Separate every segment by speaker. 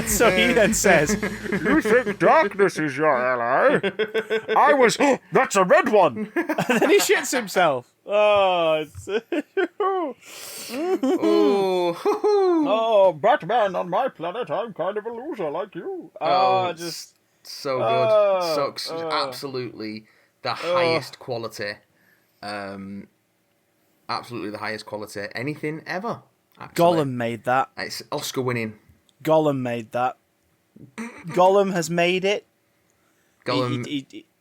Speaker 1: So he then says, "You think darkness is your ally? I was. That's a red one." And then he shits himself. Oh, oh, Batman on my planet. I'm kind of a loser like you. Just
Speaker 2: so good. Absolutely the highest quality. Absolutely the highest quality. Anything ever. Actually.
Speaker 1: Gollum made that.
Speaker 2: It's Oscar winning.
Speaker 1: Gollum made that. Gollum has made it.
Speaker 2: Gollum.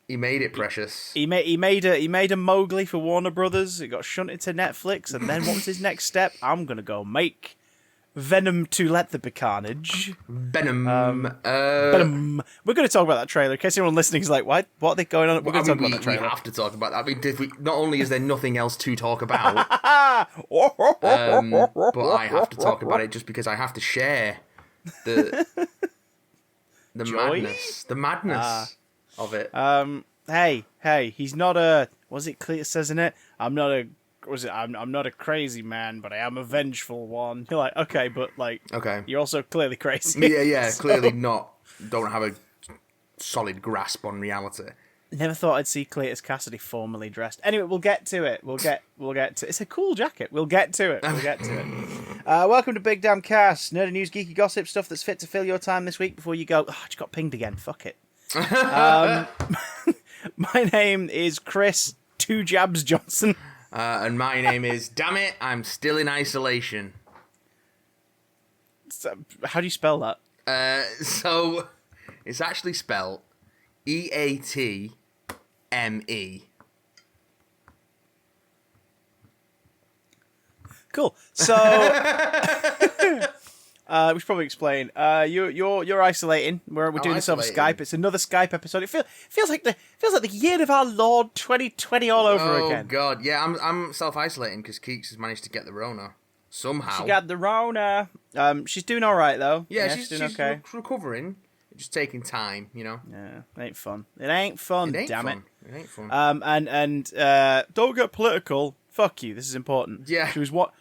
Speaker 2: He made it, Precious.
Speaker 1: He made a Mowgli for Warner Brothers. It got shunted to Netflix, and then what was his next step? I'm gonna go make Venom to Let There Be Carnage.
Speaker 2: Venom.
Speaker 1: Venom. We're going to talk about that trailer. In case anyone listening is like, what are they going on? We're going to talk about that trailer.
Speaker 2: We have to talk about that. I mean, not only is there nothing else to talk about, but I have to talk about it just because I have to share the madness of it.
Speaker 1: Hey, he's not a. Was it Cletus says in it? I'm not a crazy man, but I am a vengeful one. You're like, okay, but like,
Speaker 2: okay,
Speaker 1: you're also clearly crazy.
Speaker 2: Yeah, so. Clearly not. Don't have a solid grasp on reality.
Speaker 1: Never thought I'd see Cletus Cassidy formally dressed. Anyway, we'll get to it. We'll get to. It's a cool jacket. We'll get to it. Welcome to Big Damn Cast, nerdy news, geeky gossip, stuff that's fit to fill your time this week. Before you go, I just got pinged again. Fuck it. My name is Chris Two Jabs Johnson.
Speaker 2: And my name is, damn it, I'm still in isolation.
Speaker 1: So, how do you spell that?
Speaker 2: So, it's actually spelled EATME.
Speaker 1: Cool. So, we should probably explain. You're isolating. We're doing this over Skype. It's another Skype episode. It feels like the year of our Lord 2020 all over again.
Speaker 2: Oh God, yeah. I'm self-isolating because Keeks has managed to get the Rona somehow.
Speaker 1: She got the Rona. She's doing all right though.
Speaker 2: Yeah, she's doing okay. Recovering. It's just taking time, you know.
Speaker 1: Yeah, it ain't fun. It ain't fun. Damn it.
Speaker 2: It ain't fun.
Speaker 1: And don't get political. Fuck you. This is important.
Speaker 2: Yeah.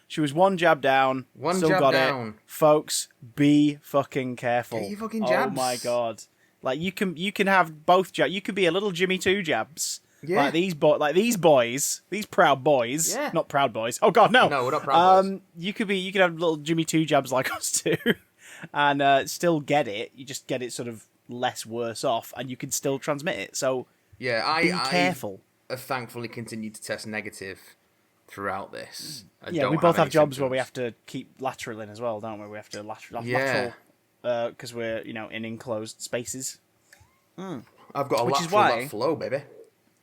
Speaker 1: She was one jab down. Still got it. Folks, be fucking careful.
Speaker 2: Get your fucking jabs.
Speaker 1: Oh my God. Like you can have both jabs. You could be a little Jimmy Two Jabs. Yeah. Like these boys, these proud boys.
Speaker 2: Yeah.
Speaker 1: Not proud boys. Oh God, no.
Speaker 2: No, we're not proud boys.
Speaker 1: You could have little Jimmy Two Jabs like us too, and still get it. You just get it sort of less worse off, and you can still transmit it. So
Speaker 2: yeah,
Speaker 1: be careful.
Speaker 2: I thankfully continue to test negative throughout this.
Speaker 1: We both have jobs where we have to keep lateraling as well, don't we? We have to lateral because we're in enclosed spaces.
Speaker 2: I've got a lateral flow, baby.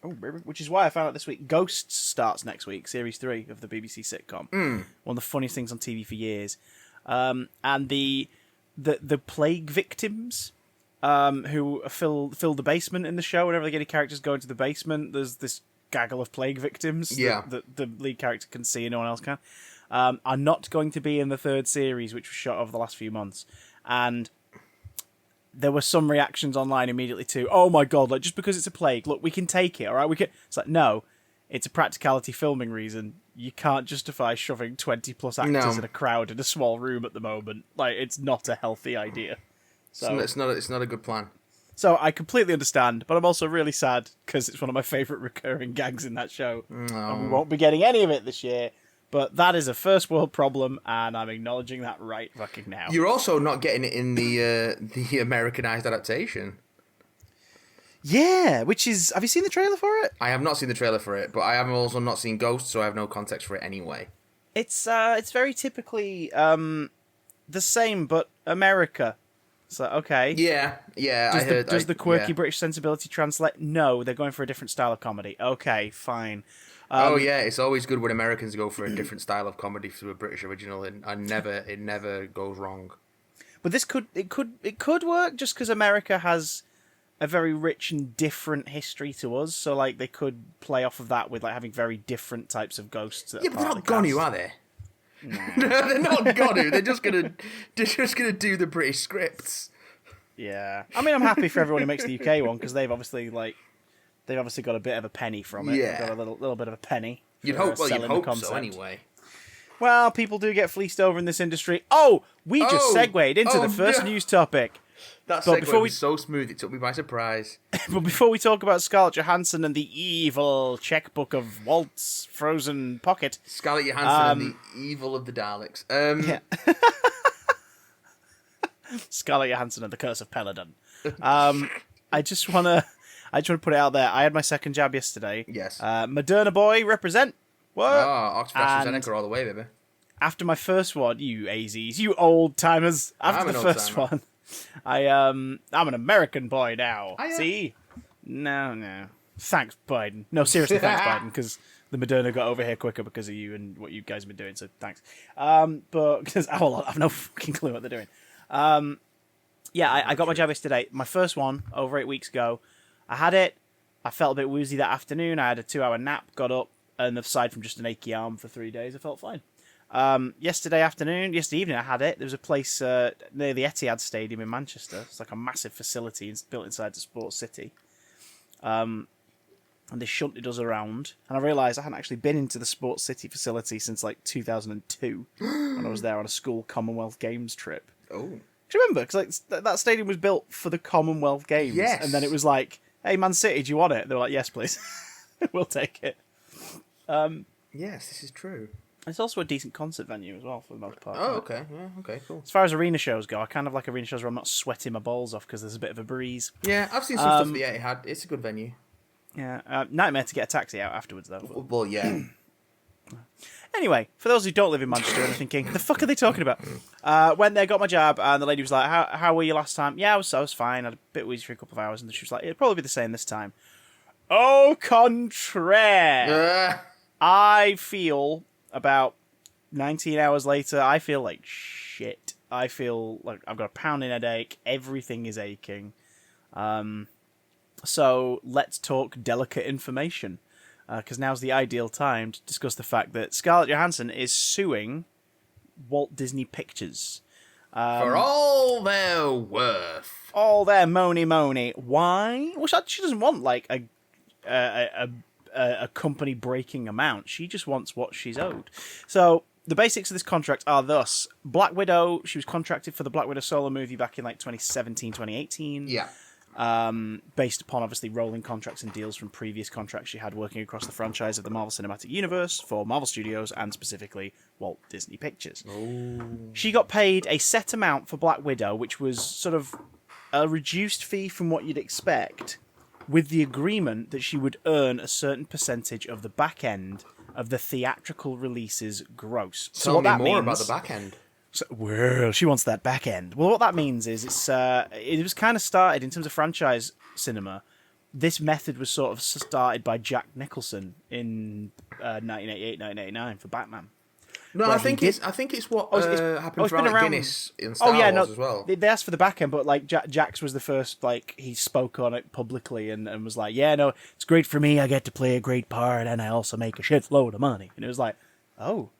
Speaker 1: Oh, baby. Which is why I found out this week Ghosts starts next week, series 3 of the BBC sitcom. One of the funniest things on TV for years. And the plague victims who fill the basement in the show. Whenever they get any characters go into the basement, there's this gaggle of plague victims that the lead character can see and no one else can, are not going to be in the third series, which was shot over the last few months. And there were some reactions online immediately to, oh my God, like just because it's a plague, look, we can take it, all right? It's like, no, it's a practicality filming reason. You can't justify shoving 20 plus actors in a crowd in a small room at the moment. Like, it's not a healthy idea. So
Speaker 2: it's not a good plan.
Speaker 1: So I completely understand, but I'm also really sad because it's one of my favourite recurring gags in that show. And we won't be getting any of it this year. But that is a first world problem, and I'm acknowledging that right fucking now.
Speaker 2: You're also not getting it in the Americanized adaptation.
Speaker 1: Yeah, which is... Have you seen the trailer for it?
Speaker 2: I have not seen the trailer for it, but I have also not seen Ghost, so I have no context for it anyway.
Speaker 1: It's very typically the same, but America. So, okay.
Speaker 2: Yeah,
Speaker 1: Does the quirky British sensibility translate? No, they're going for a different style of comedy. Okay, fine.
Speaker 2: It's always good when Americans go for a different style of comedy to a British original, and it never goes wrong.
Speaker 1: But this could work just because America has a very rich and different history to us. So like they could play off of that with like having very different types of ghosts.
Speaker 2: But they're not gonna, are they? No. They're not gonna. They're just gonna do the British scripts.
Speaker 1: Yeah, I mean, I'm happy for everyone who makes the UK one because they've obviously got a bit of a penny from it.
Speaker 2: Yeah,
Speaker 1: they've got a little bit of a penny.
Speaker 2: You'd hope so anyway.
Speaker 1: Well, people do get fleeced over in this industry. Oh, we just segued into the first news topic.
Speaker 2: That segue was so smooth, it took me by surprise.
Speaker 1: But before we talk about Scarlett Johansson and the evil checkbook of Walt's frozen pocket...
Speaker 2: Scarlett Johansson and the evil of the Daleks.
Speaker 1: Yeah. Scarlett Johansson and the Curse of Peladon. I just want to put it out there. I had my second jab yesterday.
Speaker 2: Yes.
Speaker 1: Moderna boy, represent. What?
Speaker 2: Oxford AstraZeneca all the way, baby.
Speaker 1: After my first one, you AZs, you old timers. After the first one, I'm an American boy now. See? No. Thanks, Biden. No, seriously, thanks, Biden, because the Moderna got over here quicker because of you and what you guys have been doing. So thanks. But because I have no fucking clue what they're doing. I got my jab yesterday. My first one over 8 weeks ago. I had it. I felt a bit woozy that afternoon. I had a 2-hour nap. Got up, and aside from just an achy arm for 3 days, I felt fine. Yesterday evening, I had it. There was a place near the Etihad Stadium in Manchester. It's like a massive facility built inside the sports city. And they shunted us around. And I realised I hadn't actually been into the sports city facility since like 2002 when I was there on a school Commonwealth Games trip.
Speaker 2: Oh.
Speaker 1: Do you remember? Because that stadium was built for the Commonwealth Games.
Speaker 2: Yes.
Speaker 1: And then it was like, hey, Man City, do you want it? They were like, yes, please. We'll take it.
Speaker 2: Yes, this is true.
Speaker 1: It's also a decent concert venue as well, for the most part.
Speaker 2: Oh, okay. Yeah, okay, cool.
Speaker 1: As far as arena shows go, I kind of like arena shows where I'm not sweating my balls off because there's a bit of a breeze.
Speaker 2: Yeah, I've seen some stuff that it had. It's a good venue.
Speaker 1: Yeah, nightmare to get a taxi out afterwards, though.
Speaker 2: Well, yeah.
Speaker 1: Anyway, for those who don't live in Manchester and are thinking, the fuck are they talking about? Went there, got my jab, and the lady was like, how were you last time? Yeah, I was fine. I had a bit wheezy for a couple of hours, and she was like, it'll probably be the same this time. Au contraire! I feel about 19 hours later, I feel like shit. I feel like I've got a pounding headache. Everything is aching. So let's talk delicate information. Because now's the ideal time to discuss the fact that Scarlett Johansson is suing Walt Disney Pictures.
Speaker 2: For all their worth.
Speaker 1: All their money. Why? Well, she doesn't want, like, a company-breaking amount. She just wants what she's owed. So the basics of this contract are thus. Black Widow, she was contracted for the Black Widow solo movie back in, like, 2017, 2018.
Speaker 2: Yeah.
Speaker 1: Based upon obviously rolling contracts and deals from previous contracts she had working across the franchise of the Marvel Cinematic Universe for Marvel Studios and specifically Walt Disney Pictures.
Speaker 2: Ooh.
Speaker 1: She got paid a set amount for Black Widow, which was sort of a reduced fee from what you'd expect, with the agreement that she would earn a certain percentage of the back end of the theatrical release's gross.
Speaker 2: Tell me more about the back end.
Speaker 1: Well, she wants that back end. Well, what that means is it was kind of started in terms of franchise cinema. This method was sort of started by Jack Nicholson in 1988, 1989 for Batman.
Speaker 2: No, I think it's what happened for Alec Guinness in Star Wars as well.
Speaker 1: They asked for the back end, but like Jack's was the first. Like he spoke on it publicly and was like, "Yeah, no, it's great for me. I get to play a great part, and I also make a shitload of money." And it was like, "Oh,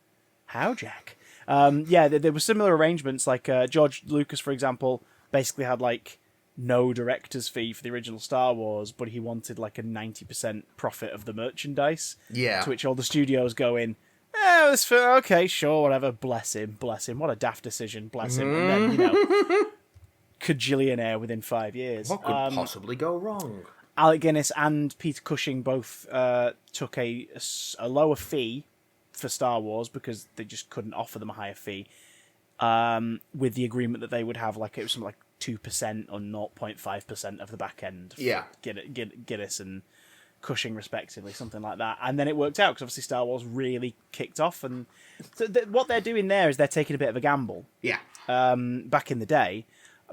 Speaker 1: how, Jack?" There were similar arrangements. Like George Lucas, for example, basically had like no director's fee for the original Star Wars, but he wanted like a 90% profit of the merchandise.
Speaker 2: Yeah.
Speaker 1: To which all the studios go in. Okay, sure, whatever. Bless him. What a daft decision. Bless him. And then, cajillionaire within 5 years.
Speaker 2: What could possibly go wrong?
Speaker 1: Alec Guinness and Peter Cushing both took a lower fee for Star Wars because they just couldn't offer them a higher fee, with the agreement that they would have it was something like 2% or 0.5% of the back end.
Speaker 2: Yeah.
Speaker 1: Guinness and Cushing respectively, something like that. And then it worked out because obviously Star Wars really kicked off, and so what they're doing there is they're taking a bit of a gamble.
Speaker 2: Yeah.
Speaker 1: Back in the day,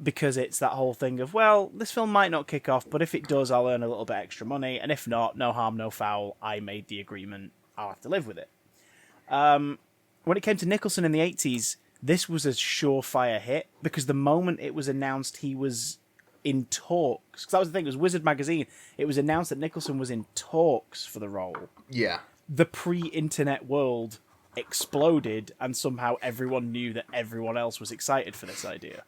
Speaker 1: because it's that whole thing of, well, this film might not kick off, but if it does, I'll earn a little bit extra money, and if not, no harm, no foul. I made the agreement. I'll have to live with it. When it came to Nicholson in the 80s, this was a surefire hit because the moment it was announced he was in talks, because that was the thing, it was Wizard Magazine, it was announced that Nicholson was in talks for the role.
Speaker 2: Yeah.
Speaker 1: The pre-internet world exploded, and somehow everyone knew that everyone else was excited for this idea.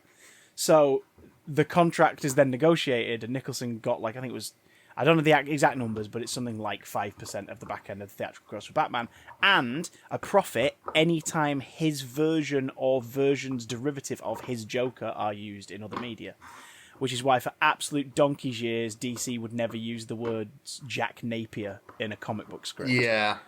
Speaker 1: So the contract is then negotiated, and Nicholson got, I think it was I don't know the exact numbers, but it's something like 5% of the back end of the theatrical gross for Batman, and a profit anytime his version or version's derivative of his Joker are used in other media. Which is why, for absolute donkey's years, DC would never use the words Jack Napier in a comic book script.
Speaker 2: Yeah.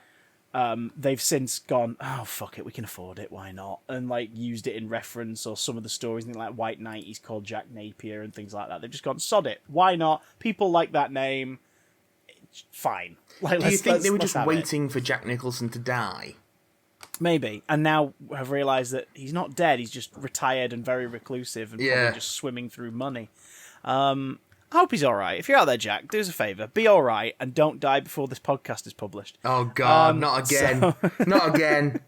Speaker 1: They've since gone, oh, fuck it, we can afford it, why not? And, like, used it in reference, or some of the stories, like White Knight, he's called Jack Napier and things like that. They've just gone, sod it, why not? People like that name, fine. Like,
Speaker 2: Do you think they were just waiting for Jack Nicholson to die?
Speaker 1: Maybe. And now have realised that he's not dead, he's just retired and very reclusive and probably just swimming through money. I hope he's alright. If you're out there, Jack, do us a favour. Be alright and don't die before this podcast is published.
Speaker 2: Oh, God, not again. Not again.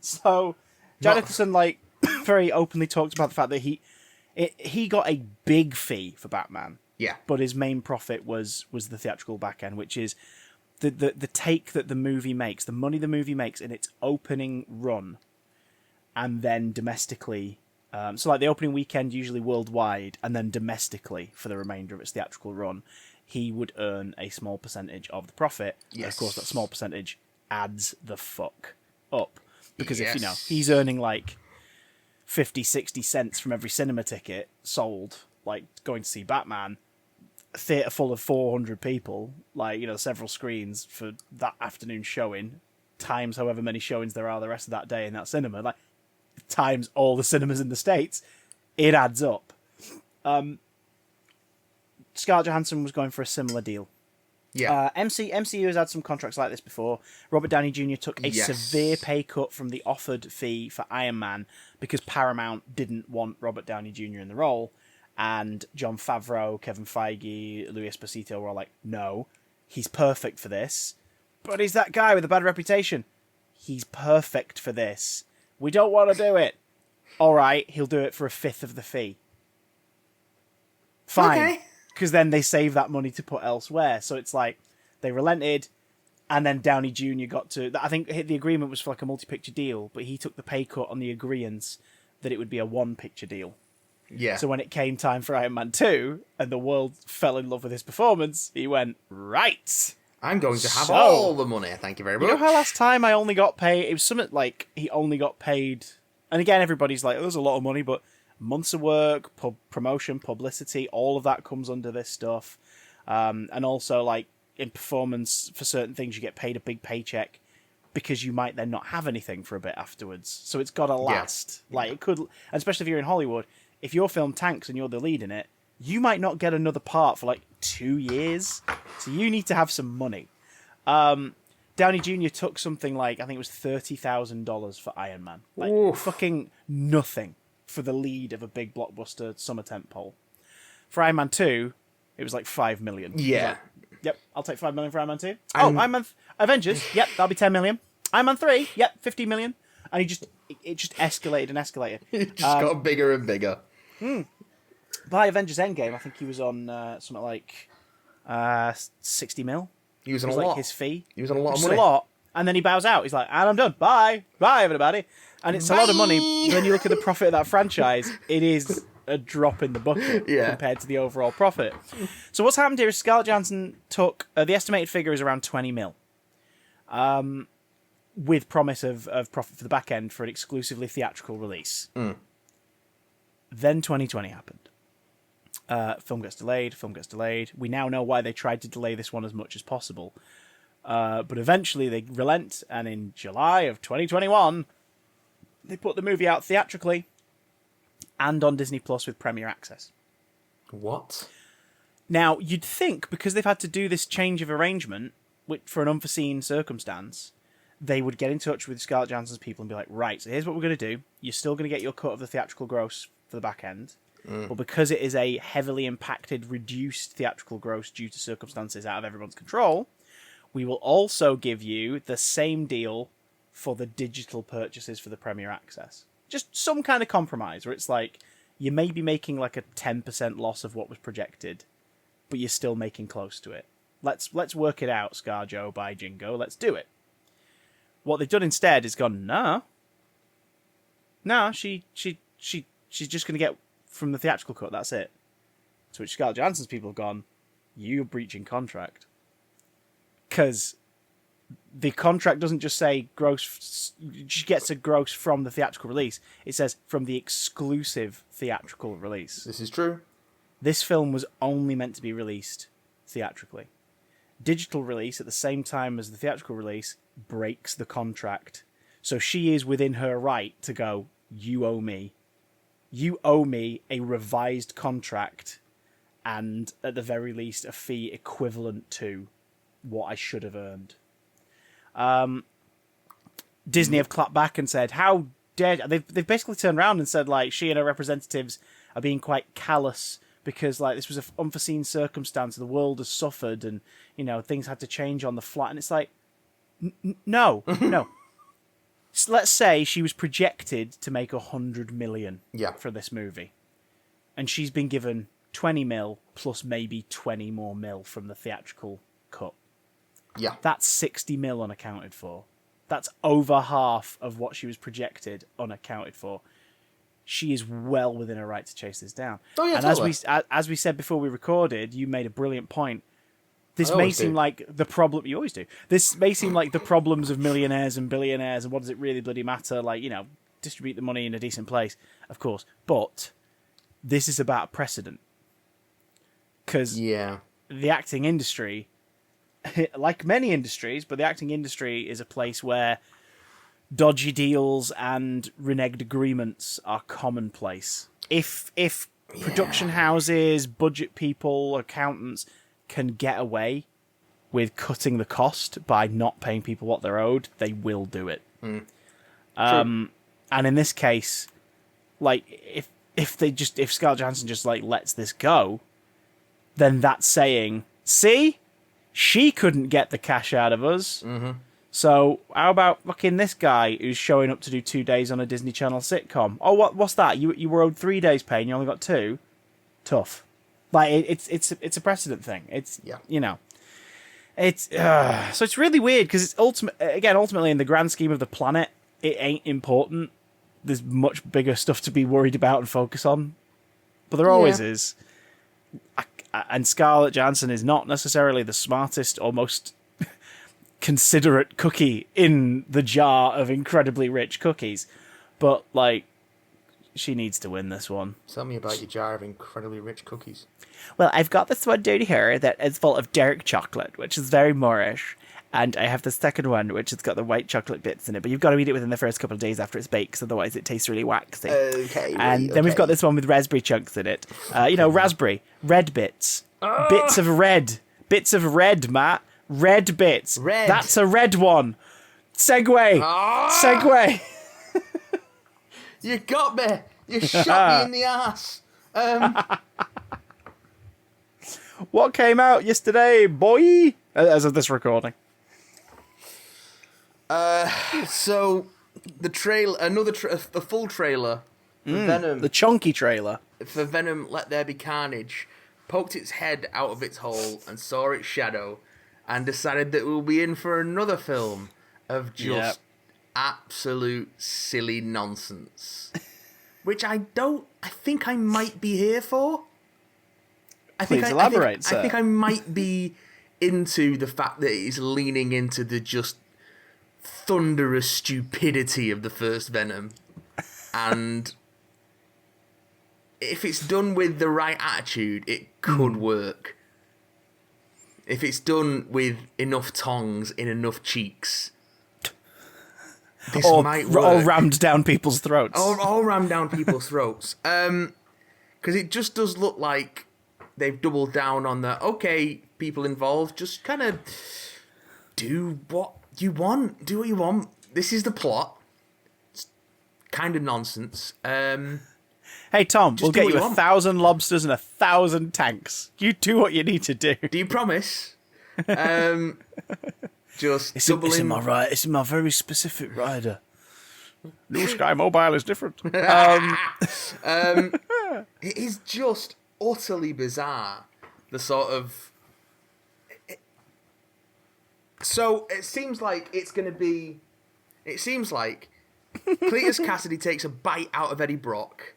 Speaker 1: So, Jack Nicholson, like, very openly talked about the fact that he got a big fee for Batman.
Speaker 2: Yeah.
Speaker 1: But his main profit was the theatrical back end, which is the take that the movie makes, the money the movie makes in its opening run, and then domestically. So, like, the opening weekend, usually worldwide, and then domestically for the remainder of its theatrical run, he would earn a small percentage of the profit. Yes. And of course, that small percentage adds the fuck up. Because if, he's earning, like, 50, 60 cents from every cinema ticket sold, like, going to see Batman, a theatre full of 400 people, like, several screens for that afternoon showing, times however many showings there are the rest of that day in that cinema, like, times all the cinemas in the States, it adds up. Scarlett Johansson was going for a similar deal.
Speaker 2: Yeah.
Speaker 1: MCU has had some contracts like this before. Robert Downey Jr. took a severe pay cut from the offered fee for Iron Man because Paramount didn't want Robert Downey Jr. in the role, and Jon Favreau, Kevin Feige, Louis Esposito were all like, no, he's perfect for this, but he's that guy with a bad reputation. He's perfect for this. We don't want to do it. All right, he'll do it for a fifth of the fee. Fine. Because then they save that money to put elsewhere. So it's like they relented, and then Downey Jr. got to... I think the agreement was for like a multi-picture deal, but he took the pay cut on the agreement that it would be a one-picture deal.
Speaker 2: Yeah.
Speaker 1: So when it came time for Iron Man 2, and the world fell in love with his performance, he went, right...
Speaker 2: I'm going to have all the money, thank you very much.
Speaker 1: You know how last time I only got paid... It was something like he only got paid... And again, everybody's like, oh, there's a lot of money, but months of work, promotion, publicity, all of that comes under this stuff. And also, like, in performance, for certain things, you get paid a big paycheck because you might then not have anything for a bit afterwards. So it's got to last. Yeah. Like, it could... Especially if you're in Hollywood, if your film tanks and you're the lead in it, you might not get another part for, like, 2 years. So you need to have some money. Downey Jr. took something like, I think it was $30,000 for Iron Man. Like, fucking nothing for the lead of a big blockbuster summer tentpole. For Iron Man 2, it was like $5 million.
Speaker 2: Yeah.
Speaker 1: Like, yep, I'll take $5 million for Iron Man 2. Iron Man... Avengers, yep, that'll be $10 million. Iron Man 3, yep, $50 million. And it just escalated and escalated.
Speaker 2: It just got bigger and bigger.
Speaker 1: By Avengers Endgame, I think he was on something like 60 mil.
Speaker 2: He was on a
Speaker 1: like
Speaker 2: lot.
Speaker 1: His fee.
Speaker 2: He was on a lot of money.
Speaker 1: A lot. And then he bows out. He's like, and I'm done. Bye. Bye, everybody. And it's a lot of money. When you look at the profit of that franchise, it is a drop in the bucket compared to the overall profit. So what's happened here is Scarlett Johansson took... the estimated figure is around 20 mil. With promise of profit for the back end for an exclusively theatrical release. Then 2020 happened. Film gets delayed. We now know why they tried to delay this one as much as possible. But eventually they relent, and in July of 2021, they put the movie out theatrically and on Disney Plus with Premier Access.
Speaker 2: What?
Speaker 1: Now, you'd think, because they've had to do this change of arrangement for an unforeseen circumstance, they would get in touch with Scarlett Johansson's people and be like, right, so here's what we're going to do. You're still going to get your cut of the theatrical gross for the back end. But because it is a heavily impacted, reduced theatrical gross due to circumstances out of everyone's control, we will also give you the same deal for the digital purchases for the Premier Access. Just some kind of compromise where it's like, you may be making like a 10% loss of what was projected, but you're still making close to it. Let's work it out, ScarJo by Jingo. Let's do it. What they've done instead is gone, no, she's just going to get from the theatrical cut, that's it. To which Scarlett Johansson's people have gone, you're breaching contract. Because the contract doesn't just say gross, she gets a gross from the theatrical release. It says from the exclusive theatrical release.
Speaker 2: This is true.
Speaker 1: This film was only meant to be released theatrically. Digital release at the same time as the theatrical release breaks the contract. So she is within her right to go, you owe me. You owe me a revised contract and, at the very least, a fee equivalent to what I should have earned. Disney have clapped back and said, how dare... They've basically turned around and said, like, she and her representatives are being quite callous because, like, this was an unforeseen circumstance. The world has suffered and, you know, things had to change on the fly. And it's like, no. So let's say she was projected to make 100 million for this movie. And she's been given 20 mil plus maybe 20 more mil from the theatrical cut.
Speaker 2: Yeah.
Speaker 1: That's 60 mil unaccounted for. That's over half of what she was projected unaccounted for. She is well within her right to chase this down.
Speaker 2: Oh, yeah,
Speaker 1: and
Speaker 2: totally.
Speaker 1: as we said before we recorded, you made a brilliant point. This may seem like the problem... You always do. This may seem like the problems of millionaires and billionaires and what does it really bloody matter? Like, you know, distribute the money in a decent place, of course. But this is about precedent. Because the acting industry, like many industries, but the acting industry is a place where dodgy deals and reneged agreements are commonplace. If production houses, budget people, accountants can get away with cutting the cost by not paying people what they're owed, they will do it. And in this case, like if Scarlett Johansson just like lets this go, then that's saying, see, she couldn't get the cash out of us. So how about fucking this guy who's showing up to do 2 days on a Disney Channel sitcom? Oh, what's that? You were owed 3 days pay and you only got 2? Tough. Like it's a precedent thing. It's you know, it's so it's really weird because it's ultimately in the grand scheme of the planet, it ain't important. There's much bigger stuff to be worried about and focus on, but there always is. And Scarlett Johansson is not necessarily the smartest or most considerate cookie in the jar of incredibly rich cookies, but like, she needs to win this one.
Speaker 2: Tell me about your jar of incredibly rich cookies.
Speaker 1: Well, I've got this one down here that is full of dark chocolate, which is very Moorish. And I have the second one, which has got the white chocolate bits in it. But you've got to eat it within the first couple of days after it's baked, because otherwise it tastes really waxy.
Speaker 2: Okay.
Speaker 1: And then we've got this one with raspberry chunks in it. You know, raspberry. Red bits. Bits of red. Bits of red, Matt. Red bits.
Speaker 2: Red.
Speaker 1: That's a red one. Segue. Segue.
Speaker 2: You got me. You shot me in the ass.
Speaker 1: What came out yesterday, boy? As of this recording.
Speaker 2: So the trailer, the full trailer for Venom,
Speaker 1: the chunky trailer
Speaker 2: for Venom: Let There Be Carnage, poked its head out of its hole and saw its shadow, and decided that we'll be in for another film of just absolute silly nonsense, which I think I might be here for.
Speaker 1: Please elaborate, sir.
Speaker 2: I think I might be into the fact that it's leaning into the just thunderous stupidity of the first Venom. And if it's done with the right attitude, it could work. If it's done with enough tongs in enough cheeks, this might work.
Speaker 1: Or rammed down people's throats.
Speaker 2: All rammed down people's throats. Because it just does look like they've doubled down on the, okay, people involved, just kind of do what you want. Do what you want. This is the plot. It's kind of nonsense.
Speaker 1: Hey, Tom, we'll get you 1,000 lobsters and 1,000 tanks. You do what you need to do.
Speaker 2: Do you promise? Just
Speaker 1: it's
Speaker 2: doubling...
Speaker 1: in my right. It's in my very specific rider. New Sky Mobile is different.
Speaker 2: It is just utterly bizarre. The sort of... So it seems like it's going to be... It seems like Cletus Cassidy takes a bite out of Eddie Brock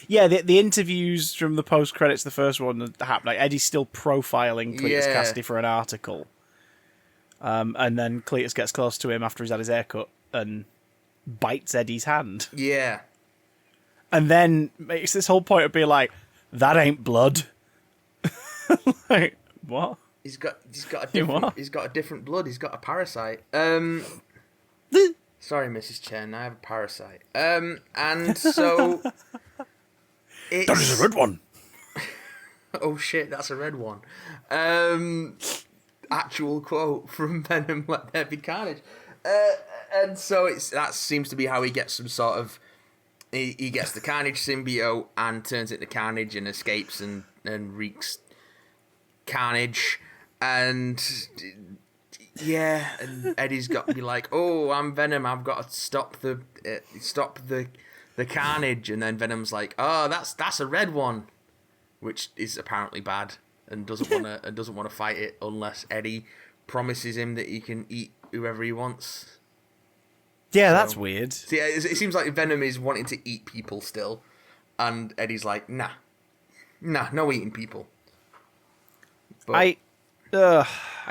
Speaker 1: Yeah, the interviews from the post credits, the first one that happened, like Eddie's still profiling Cletus Cassidy for an article, and then Cletus gets close to him after he's had his haircut and bites Eddie's hand.
Speaker 2: Yeah,
Speaker 1: and then makes this whole point of being like, "That ain't blood." Like, what?
Speaker 2: He's got a different blood. He's got a parasite. Sorry, Mrs. Chen, I have a parasite. And so it's...
Speaker 1: That is a red one.
Speaker 2: Oh shit, that's a red one. Actual quote from Venom: "Let there be carnage." And so that seems to be how he gets some sort of... He gets the Carnage symbiote and turns it into Carnage and escapes and wreaks carnage. And yeah, and Eddie's got to be like, "Oh, I'm Venom. I've got to stop the carnage." And then Venom's like, "Oh, that's a red one," which is apparently bad and doesn't want to fight it unless Eddie promises him that he can eat whoever he wants.
Speaker 1: Yeah, that's weird.
Speaker 2: So yeah, it seems like Venom is wanting to eat people still, and Eddie's like, nah, no eating people. But I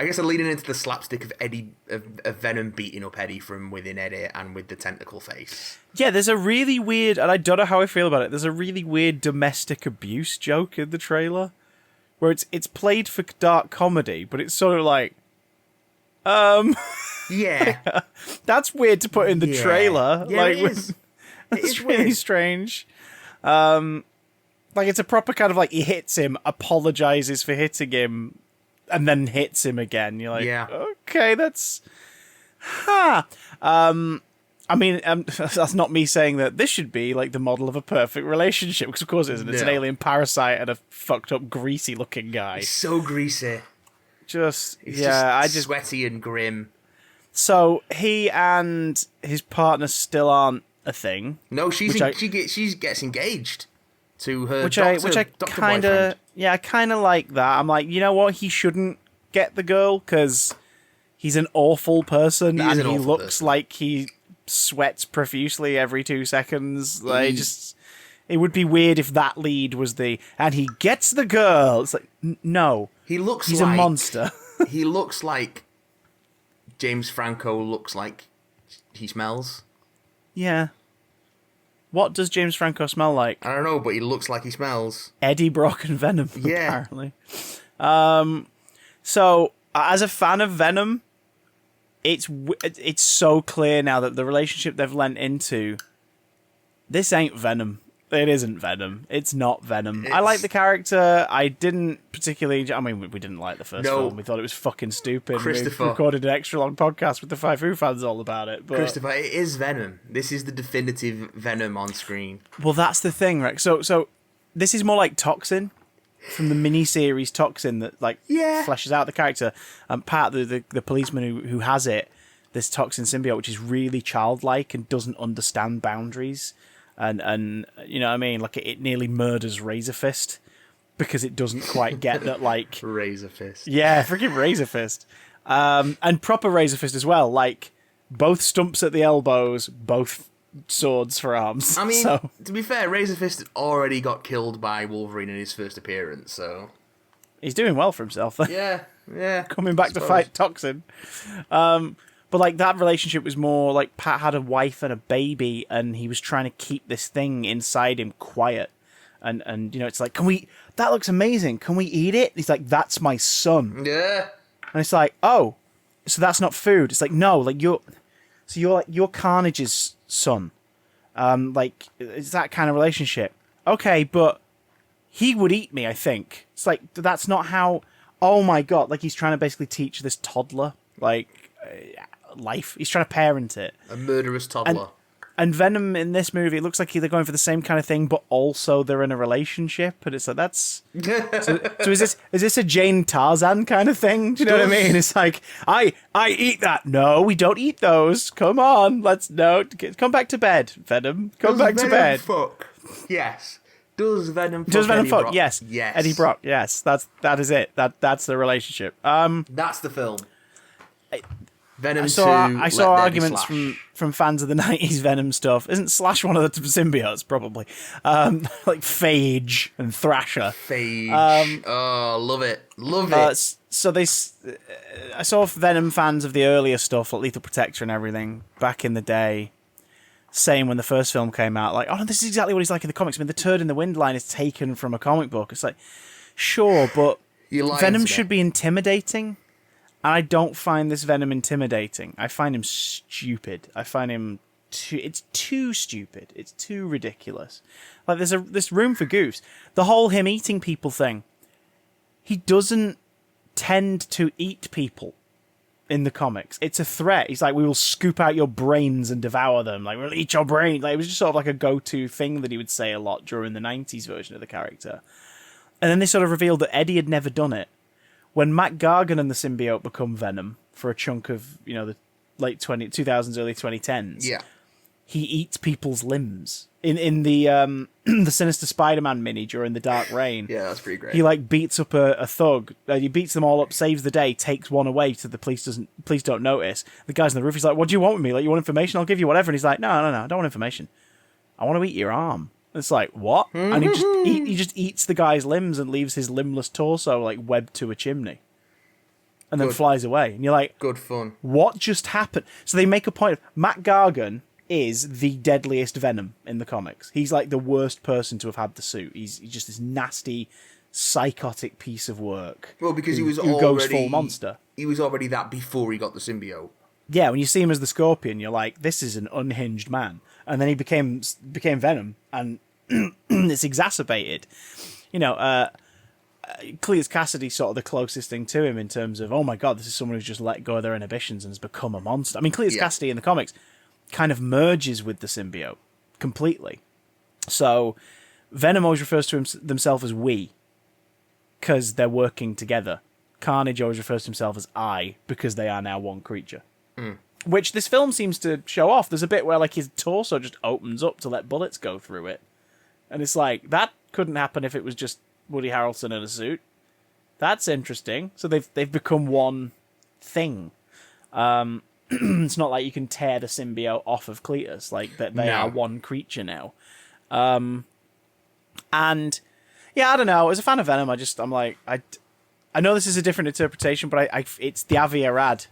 Speaker 2: guess they're leading into the slapstick of Venom beating up Eddie from within Eddie and with the tentacle face.
Speaker 1: Yeah, there's a really weird, and I don't know how I feel about it, there's a really weird domestic abuse joke in the trailer, where it's played for dark comedy, but it's sort of like,
Speaker 2: yeah,
Speaker 1: that's weird to put in the trailer.
Speaker 2: Yeah,
Speaker 1: like,
Speaker 2: it is.
Speaker 1: It's really strange. Like, it's a proper kind of like, he hits him, apologizes for hitting him, and then hits him again. You're like,
Speaker 2: yeah.
Speaker 1: Okay, that's... I mean, that's not me saying that this should be like the model of a perfect relationship, because of course it isn't. It's an alien parasite and a fucked up, greasy-looking guy.
Speaker 2: He's so greasy.
Speaker 1: He's
Speaker 2: just sweaty and grim.
Speaker 1: So he and his partner still aren't a thing.
Speaker 2: No, she gets engaged to her
Speaker 1: which
Speaker 2: doctor
Speaker 1: I kind of I kind of like that. I'm like, you know what? He shouldn't get the girl because he's an awful person and he looks like he sweats profusely every 2 seconds. Like, it would be weird if that lead was and he gets the girl. It's like, no, he's a monster.
Speaker 2: He looks like James Franco looks like he smells.
Speaker 1: Yeah. What does James Franco smell like?
Speaker 2: I don't know, but he looks like he smells.
Speaker 1: Eddie Brock and Venom,
Speaker 2: yeah.
Speaker 1: apparently. So, as a fan of Venom, it's so clear now that the relationship they've lent into, this ain't Venom. It isn't Venom. It's not Venom. I like the character. I didn't particularly... I mean, we didn't like the first film. We thought it was fucking stupid.
Speaker 2: Christopher.
Speaker 1: We recorded an extra long podcast with the 5 Who fans all about it. But...
Speaker 2: Christopher, it is Venom. This is the definitive Venom on screen.
Speaker 1: Well, that's the thing, right? So this is more like Toxin from the miniseries Toxin that fleshes out the character. Pat, the policeman who has it, this Toxin symbiote, which is really childlike and doesn't understand boundaries. And you know what I mean? Like, it nearly murders Razor Fist because it doesn't quite get that, like...
Speaker 2: Razor Fist.
Speaker 1: Yeah, freaking Razor Fist. And proper Razor Fist as well. Like, both stumps at the elbows, both swords for arms.
Speaker 2: I mean,
Speaker 1: so...
Speaker 2: to be fair, Razor Fist already got killed by Wolverine in his first appearance, so...
Speaker 1: He's doing well for himself.
Speaker 2: Yeah.
Speaker 1: Coming back to fight Toxin. But, like, that relationship was more like Pat had a wife and a baby and he was trying to keep this thing inside him quiet. And you know, it's like, that looks amazing. Can we eat it? He's like, that's my son.
Speaker 2: Yeah.
Speaker 1: And it's like, oh, so that's not food. It's like, no, like, you're Carnage's son. Like, it's that kind of relationship. Okay, but he would eat me, I think. It's like, that's not how, oh my God. Like, he's trying to basically teach this toddler, like, life. He's trying to parent it.
Speaker 2: A murderous toddler.
Speaker 1: And Venom in this movie, it looks like they're going for the same kind of thing, but also they're in a relationship. And it's like, that's... so is this a Jane Tarzan kind of thing? Do you know what I mean? It's like, I eat that. No, we don't eat those. Come on. Come back to bed, Venom. Come back to bed.
Speaker 2: Fuck? Yes. Does Venom fuck?
Speaker 1: Does Venom
Speaker 2: Eddie
Speaker 1: fuck?
Speaker 2: Brock?
Speaker 1: Yes. Eddie Brock. Yes. That is it. That's the relationship.
Speaker 2: That's the film. Venom 2.
Speaker 1: I saw
Speaker 2: Let There Be
Speaker 1: arguments
Speaker 2: Slash.
Speaker 1: from fans of the 90s Venom stuff. Isn't Slash one of the symbiotes? Probably. Like Phage and Thrasher.
Speaker 2: Phage. Oh, love it. Love it.
Speaker 1: So I saw Venom fans of the earlier stuff, like Lethal Protector and everything, back in the day, saying when the first film came out, like, oh, no, this is exactly what he's like in the comics. I mean, the turd in the wind line is taken from a comic book. It's like, sure, but Venom should be intimidating. And I don't find this Venom intimidating. I find him stupid. I find him it's too stupid. It's too ridiculous. Like there's this room for goofs. The whole him eating people thing. He doesn't tend to eat people in the comics. It's a threat. He's like, we will scoop out your brains and devour them. Like, we'll eat your brain. Like, it was just sort of like a go-to thing that he would say a lot during the 90s version of the character. And then they sort of revealed that Eddie had never done it. When Matt Gargan and the symbiote become Venom for a chunk of, the late 2000s, early 2010s, he eats people's limbs. In the the Sinister Spider-Man mini during the Dark Reign.
Speaker 2: Yeah, that's pretty great.
Speaker 1: He beats up a thug. He beats them all up, saves the day, takes one away so the police don't notice. The guy's on the roof. He's like, "What do you want with me? Like, you want information? I'll give you whatever." And he's like, "No, I don't want information. I want to eat your arm." It's like, what? And he just eats the guy's limbs and leaves his limbless torso webbed to a chimney. And then flies away. And you're like,
Speaker 2: good fun.
Speaker 1: What just happened? So they make a point of Matt Gargan is the deadliest Venom in the comics. He's like the worst person to have had the suit. He's just this nasty, psychotic piece of work.
Speaker 2: Well, because
Speaker 1: who goes full monster.
Speaker 2: He was already that before he got the symbiote.
Speaker 1: Yeah, when you see him as the Scorpion, you're like, this is an unhinged man. And then he became Venom, and it's exacerbated. Cletus Cassidy's sort of the closest thing to him in terms of, oh my god, this is someone who's just let go of their inhibitions and has become a monster. I mean, Cletus Cassidy in the comics kind of merges with the symbiote completely. So Venom always refers to themselves as we, because they're working together. Carnage always refers to himself as I, because they are now one creature. Which this film seems to show off. There's a bit where his torso just opens up to let bullets go through it. And it's like, that couldn't happen if it was just Woody Harrelson in a suit. That's interesting. So they've become one thing. It's not like you can tear the symbiote off of Cletus. They are one creature now. And yeah, I don't know. As a fan of Venom, I'm like, I know this is a different interpretation, but it's the Avi Arad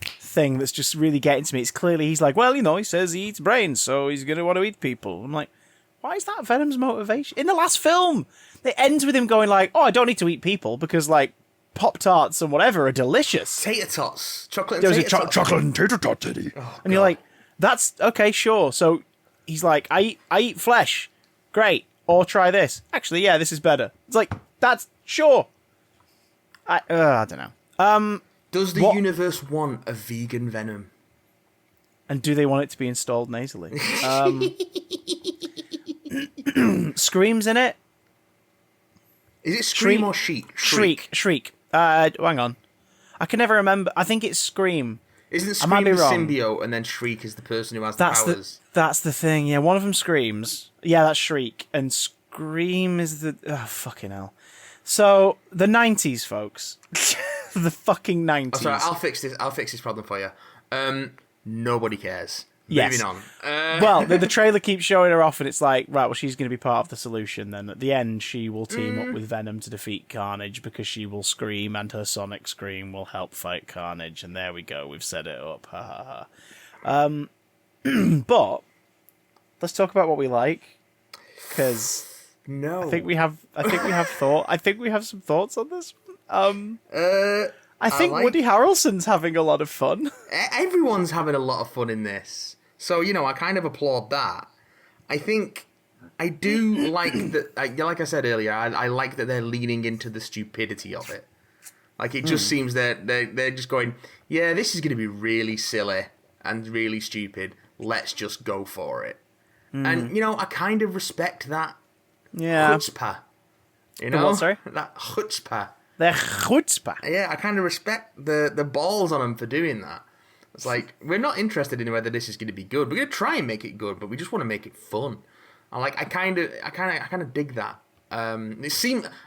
Speaker 1: thing that's just really getting to me. It's clearly he's like, well, he says he eats brains, so he's going to want to eat people. I'm like, why is that Venom's motivation? In the last film, it ends with him going oh, I don't need to eat people because Pop-Tarts and whatever are delicious.
Speaker 2: Tater tots. Chocolate and tater tots.
Speaker 1: Chocolate and tater tots, Eddie.
Speaker 2: Oh,
Speaker 1: and you're like, that's, okay, sure. So he's like, I eat flesh. Great. Or try this. Actually, yeah, this is better. It's like, that's, sure. I don't know.
Speaker 2: Does the universe want a vegan Venom?
Speaker 1: And do they want it to be installed nasally? Scream's in it.
Speaker 2: Is it Scream or Shriek?
Speaker 1: Shriek. Hang on. I can never remember. I think it's Scream.
Speaker 2: Isn't Scream the symbiote and then Shriek is the person who has the powers?
Speaker 1: That's the thing, yeah. One of them screams. Yeah, that's Shriek. And Scream is the... Oh, fucking hell. So, the 90s, folks. The fucking 90s.
Speaker 2: Oh, sorry, I'll fix this problem for you. Nobody cares.
Speaker 1: Yes.
Speaker 2: Moving on.
Speaker 1: Well, the trailer keeps showing her off, and it's like, right, well, she's going to be part of the solution. Then at the end, she will team up with Venom to defeat Carnage because she will scream, and her sonic scream will help fight Carnage. And there we go. We've set it up. Ha ha ha. But let's talk about what we like, because I think we have some thoughts on this. I think Woody Harrelson's having a lot of fun.
Speaker 2: Everyone's having a lot of fun in this. So, I kind of applaud that. I think I do like that, like I said earlier, I like that they're leaning into the stupidity of it. It just seems that they're just going, yeah, this is going to be really silly and really stupid. Let's just go for it. And, I kind of respect that chutzpah.
Speaker 1: What, sorry?
Speaker 2: That chutzpah.
Speaker 1: They're chutzpah.
Speaker 2: Yeah, I kind of respect the balls on them for doing that. It's like, we're not interested in whether this is going to be good. We're going to try and make it good, but we just want to make it fun. And I kind of dig that. I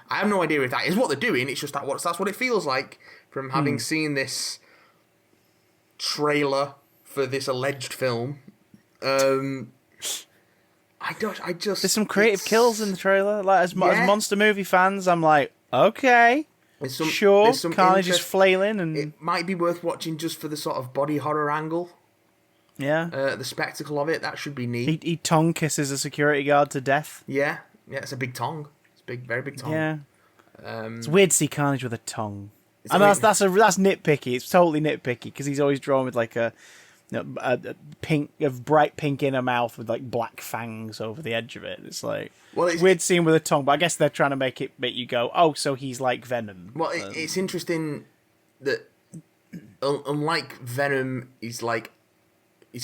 Speaker 2: have no idea if that is what they're doing. It's just that's what it feels like from having seen this trailer for this alleged film.
Speaker 1: There's some creative kills in the trailer. Like as monster movie fans, I'm like, okay, sure. Carnage is flailing, and
Speaker 2: it might be worth watching just for the sort of body horror angle.
Speaker 1: Yeah,
Speaker 2: the spectacle of it, that should be neat.
Speaker 1: He tongue kisses a security guard to death.
Speaker 2: Yeah, it's a big tongue. It's a big, very big tongue.
Speaker 1: Yeah, it's weird to see Carnage with a tongue. And that's nitpicky. It's totally nitpicky because he's always drawn with like a bright pink inner mouth with like black fangs over the edge of it. It's like it's weird seeing with a tongue, but I guess they're trying to make you go, oh, so he's like Venom.
Speaker 2: Well, it's interesting that unlike Venom, he's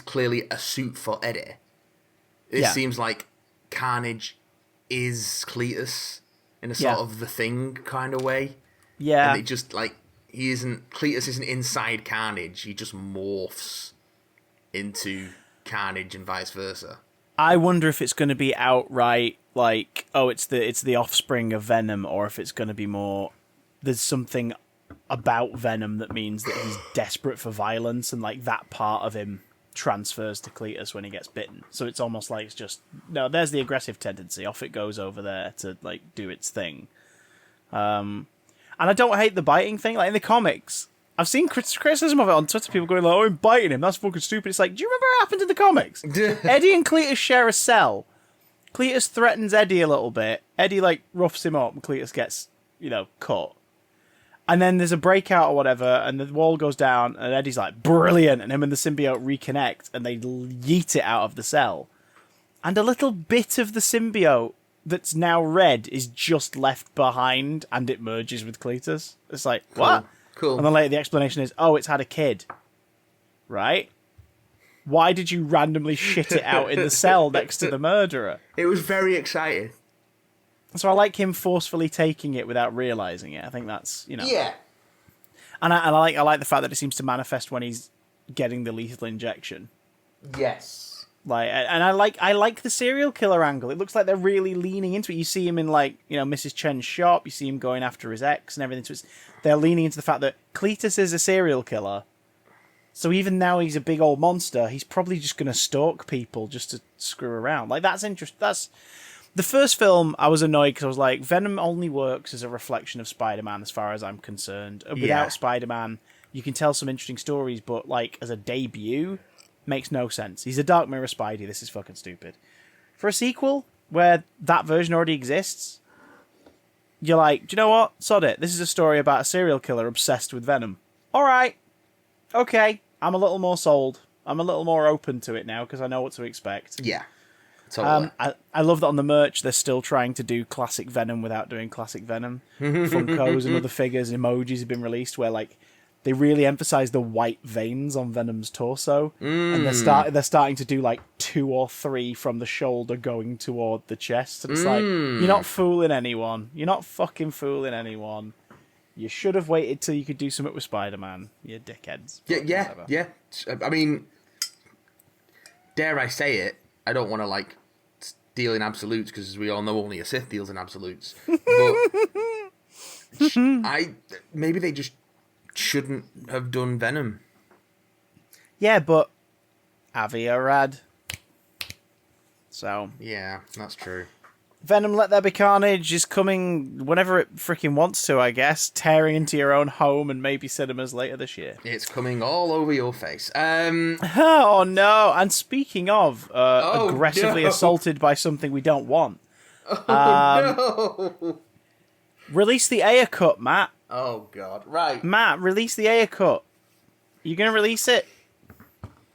Speaker 2: clearly a suit for Eddie. It seems like Carnage is Cletus in a sort of the Thing kind of way.
Speaker 1: Yeah,
Speaker 2: and it just Cletus isn't inside Carnage. He just morphs into Carnage and vice versa.
Speaker 1: I wonder if it's going to be outright like, oh, it's the offspring of Venom, or if it's going to be more there's something about Venom that means that he's desperate for violence, and like that part of him transfers to Cletus when he gets bitten. So it's almost like it's just no, there's the aggressive tendency. Off it goes over there to like do its thing. And I don't hate the biting thing. Like in the comics, I've seen criticism of it on Twitter. People going like, "Oh, I'm biting him. That's fucking stupid." It's like, do you remember what happened in the comics? Eddie and Cletus share a cell. Cletus threatens Eddie a little bit. Eddie like roughs him up, and Cletus gets cut. And then there's a breakout or whatever, and the wall goes down, and Eddie's like, "Brilliant!" And him and the symbiote reconnect, and they yeet it out of the cell. And a little bit of the symbiote that's now red is just left behind, and it merges with Cletus. It's like, what?
Speaker 2: Cool.
Speaker 1: And then later the explanation is, oh, it's had a kid. Right? Why did you randomly shit it out in the cell next to the murderer?
Speaker 2: It was very exciting.
Speaker 1: So I like him forcefully taking it without realising it. I think that's,
Speaker 2: Yeah.
Speaker 1: And I like the fact that it seems to manifest when he's getting the lethal injection.
Speaker 2: Yes.
Speaker 1: And I like the serial killer angle. It looks like they're really leaning into it. You see him in Mrs. Chen's shop. You see him going after his ex and everything. So they're leaning into the fact that Cletus is a serial killer. So even now he's a big old monster. He's probably just going to stalk people just to screw around. Like that's interesting. That's the first film. I was annoyed because I was like, Venom only works as a reflection of Spider-Man as far as I'm concerned. Without Spider-Man, you can tell some interesting stories, but like as a debut. Makes no sense. He's a Dark Mirror Spidey. This is fucking stupid. For a sequel where that version already exists, you're like, do you know what? Sod it. This is a story about a serial killer obsessed with Venom. All right. Okay. I'm a little more sold. I'm a little more open to it now because I know what to expect.
Speaker 2: Yeah. Totally.
Speaker 1: I love that on the merch they're still trying to do classic Venom without doing classic Venom. Funkos and other figures and emojis have been released where like they really emphasize the white veins on Venom's torso, and they're starting to do like 2 or 3 from the shoulder going toward the chest. And it's like, you're not fooling anyone. You're not fucking fooling anyone. You should have waited till you could do something with Spider-Man. You dickheads.
Speaker 2: Yeah. I mean, dare I say it? I don't want to like deal in absolutes because, as we all know, only a Sith deals in absolutes. But maybe they just shouldn't have done Venom.
Speaker 1: Yeah, but Avi are rad. So
Speaker 2: yeah, that's true.
Speaker 1: Venom Let There Be Carnage is coming whenever it freaking wants to, I guess, tearing into your own home and maybe cinemas later this year.
Speaker 2: It's coming all over your face.
Speaker 1: Oh no! And speaking of aggressively assaulted by something we don't want,
Speaker 2: no!
Speaker 1: Release the Ayer cut, Matt.
Speaker 2: Oh, God. Right.
Speaker 1: Matt, release the Ayer cut. You going to release it?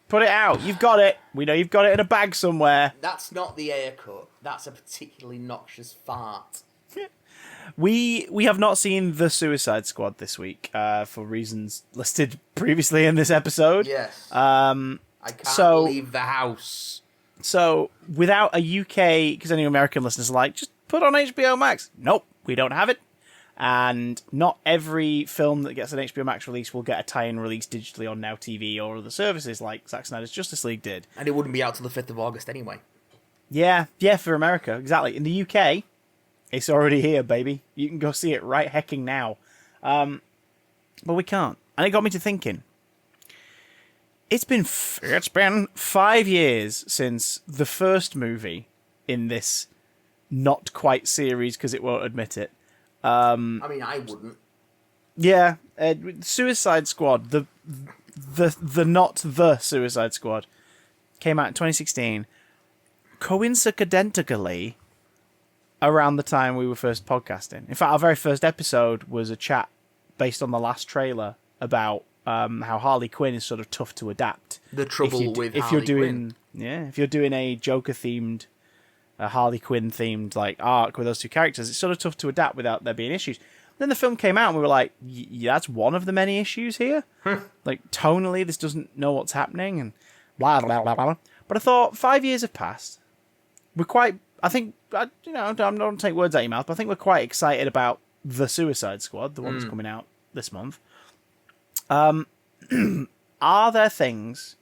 Speaker 1: Put it out. You've got it. We know you've got it in a bag somewhere.
Speaker 2: That's not the Ayer cut. That's a particularly noxious fart.
Speaker 1: We have not seen The Suicide Squad this week for reasons listed previously in this episode.
Speaker 2: Yes. I can't leave the house.
Speaker 1: So, without a UK, because any American listeners are like, just put on HBO Max. Nope, we don't have it. And not every film that gets an HBO Max release will get a tie-in release digitally on Now TV or other services like Zack Snyder's Justice League did.
Speaker 2: And it wouldn't be out till the 5th of August anyway.
Speaker 1: Yeah, for America, exactly. In the UK, it's already here, baby. You can go see it right hecking now. But we can't. And it got me to thinking. It's been 5 years since the first movie in this not quite series because it won't admit it.
Speaker 2: I mean, I wouldn't.
Speaker 1: Yeah, Suicide Squad, the not the Suicide Squad, came out in 2016, coincidentally around the time we were first podcasting. In fact, our very first episode was a chat based on the last trailer about how Harley Quinn is sort of tough to adapt.
Speaker 2: The trouble with
Speaker 1: if
Speaker 2: Harley
Speaker 1: you're doing
Speaker 2: Quinn.
Speaker 1: Yeah, if you're doing a Joker themed, a Harley Quinn themed like arc with those two characters, it's sort of tough to adapt without there being issues. Then the film came out and we were like, yeah, that's one of the many issues here. Like, tonally, this doesn't know what's happening and blah, blah, blah, blah. But I thought 5 years have passed. We're quite, I think, I don't take words out of your mouth, but I think we're quite excited about The Suicide Squad, the one that's coming out this month. Are there things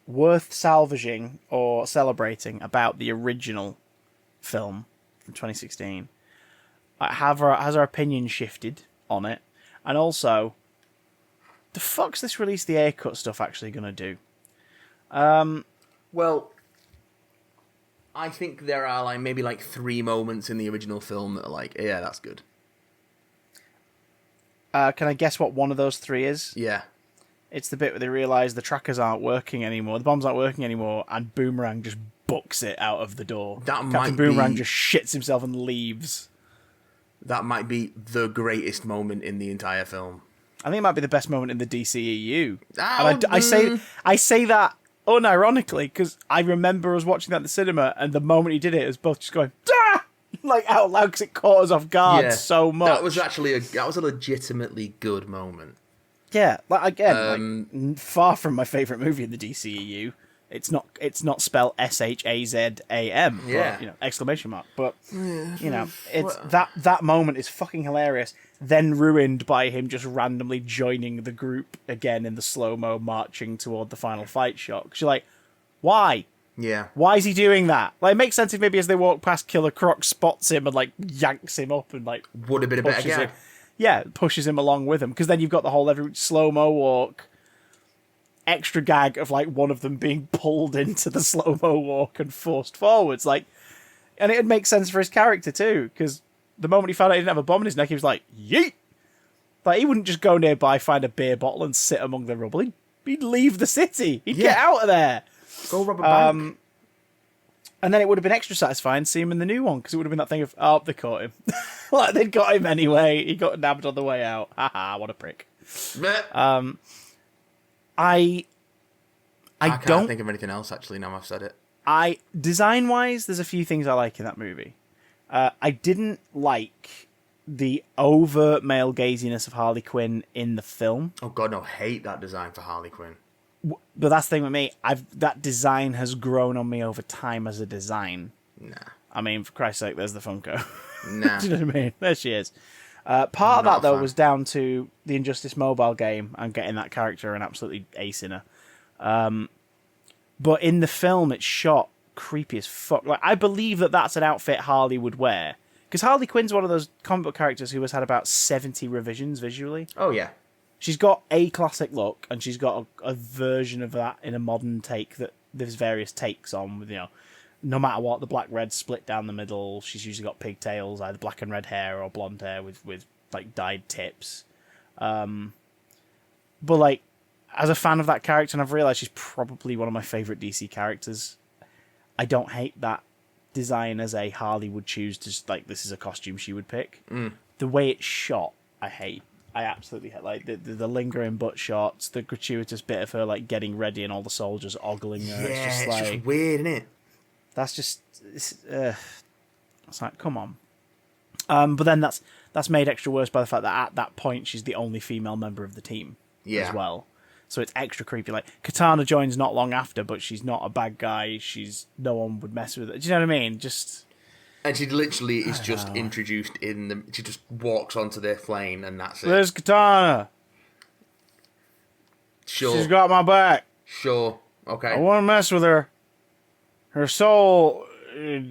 Speaker 1: worth salvaging or celebrating about the original film from 2016? Has our opinion shifted on it? And also, the fuck's this release the air cut stuff actually going to do?
Speaker 2: Well, I think there are maybe 3 moments in the original film that are yeah, that's good.
Speaker 1: Can I guess what one of those 3 is?
Speaker 2: Yeah.
Speaker 1: It's the bit where they realise the trackers aren't working anymore, the bombs aren't working anymore, and Boomerang just books it out of the door. Captain Boomerang just shits himself and leaves.
Speaker 2: That might be the greatest moment in the entire film.
Speaker 1: I think it might be the best moment in the DCEU. And I say that unironically because I remember us watching that in the cinema, and the moment he did it, it was both just going "Dah!" Out loud because it caught us off guard so much.
Speaker 2: That was actually a legitimately good moment.
Speaker 1: Yeah, far from my favourite movie in the DCEU. It's not spelled SHAZAM.
Speaker 2: Yeah.
Speaker 1: But, exclamation mark. But it's that moment is fucking hilarious. Then ruined by him just randomly joining the group again in the slow-mo marching toward the final fight shot. Because you're like, why?
Speaker 2: Yeah.
Speaker 1: Why is he doing that? It makes sense if maybe as they walk past, Killer Croc spots him and yanks him up and
Speaker 2: would have been a better guy.
Speaker 1: Yeah, pushes him along with him. Because then you've got the whole every slow-mo walk extra gag of one of them being pulled into the slow-mo walk and forced forwards. And it would make sense for his character too, because the moment he found out he didn't have a bomb in his neck, he was like, yeet! He wouldn't just go nearby, find a beer bottle and sit among the rubble. He'd leave the city. He'd get out of there.
Speaker 2: Go rob a bank.
Speaker 1: And then it would have been extra satisfying to see him in the new one, because it would have been that thing of, they caught him. They'd got him anyway. He got nabbed on the way out. Haha, what a prick. I
Speaker 2: can't think of anything else, actually, now I've said it.
Speaker 1: Design-wise, there's a few things I like in that movie. I didn't like the overt male gaziness of Harley Quinn in the film.
Speaker 2: Oh god, no, hate that design for Harley Quinn.
Speaker 1: But that's the thing with me. That design has grown on me over time as a design.
Speaker 2: Nah.
Speaker 1: I mean, for Christ's sake, there's the Funko.
Speaker 2: Nah.
Speaker 1: Do you know what I mean? There she is. Part of that, though, was down to the Injustice mobile game and getting that character and absolutely acing her. But in the film, it's shot creepy as fuck. I believe that that's an outfit Harley would wear. Because Harley Quinn's one of those comic book characters who has had about 70 revisions visually.
Speaker 2: Oh, yeah.
Speaker 1: She's got a classic look, and she's got a version of that in a modern take that there's various takes on. With no matter what, the black-red split down the middle. She's usually got pigtails, either black and red hair or blonde hair with dyed tips. But as a fan of that character, and I've realised she's probably one of my favourite DC characters, I don't hate that design as a Harley would choose to this is a costume she would pick. The way it's shot, I hate. I absolutely hate the lingering butt shots, the gratuitous bit of her getting ready and all the soldiers ogling her.
Speaker 2: Yeah,
Speaker 1: it's
Speaker 2: just weird, isn't it?
Speaker 1: That's just it's come on. But then that's made extra worse by the fact that at that point she's the only female member of the team as well. So it's extra creepy. Katana joins not long after, but she's not a bad guy. No one would mess with her. Do you know what I mean?
Speaker 2: And she literally is just introduced she just walks onto their plane and that's it.
Speaker 1: There's Katana.
Speaker 2: Sure.
Speaker 1: She's got my back.
Speaker 2: Sure. Okay.
Speaker 1: I want to mess with her. Her soul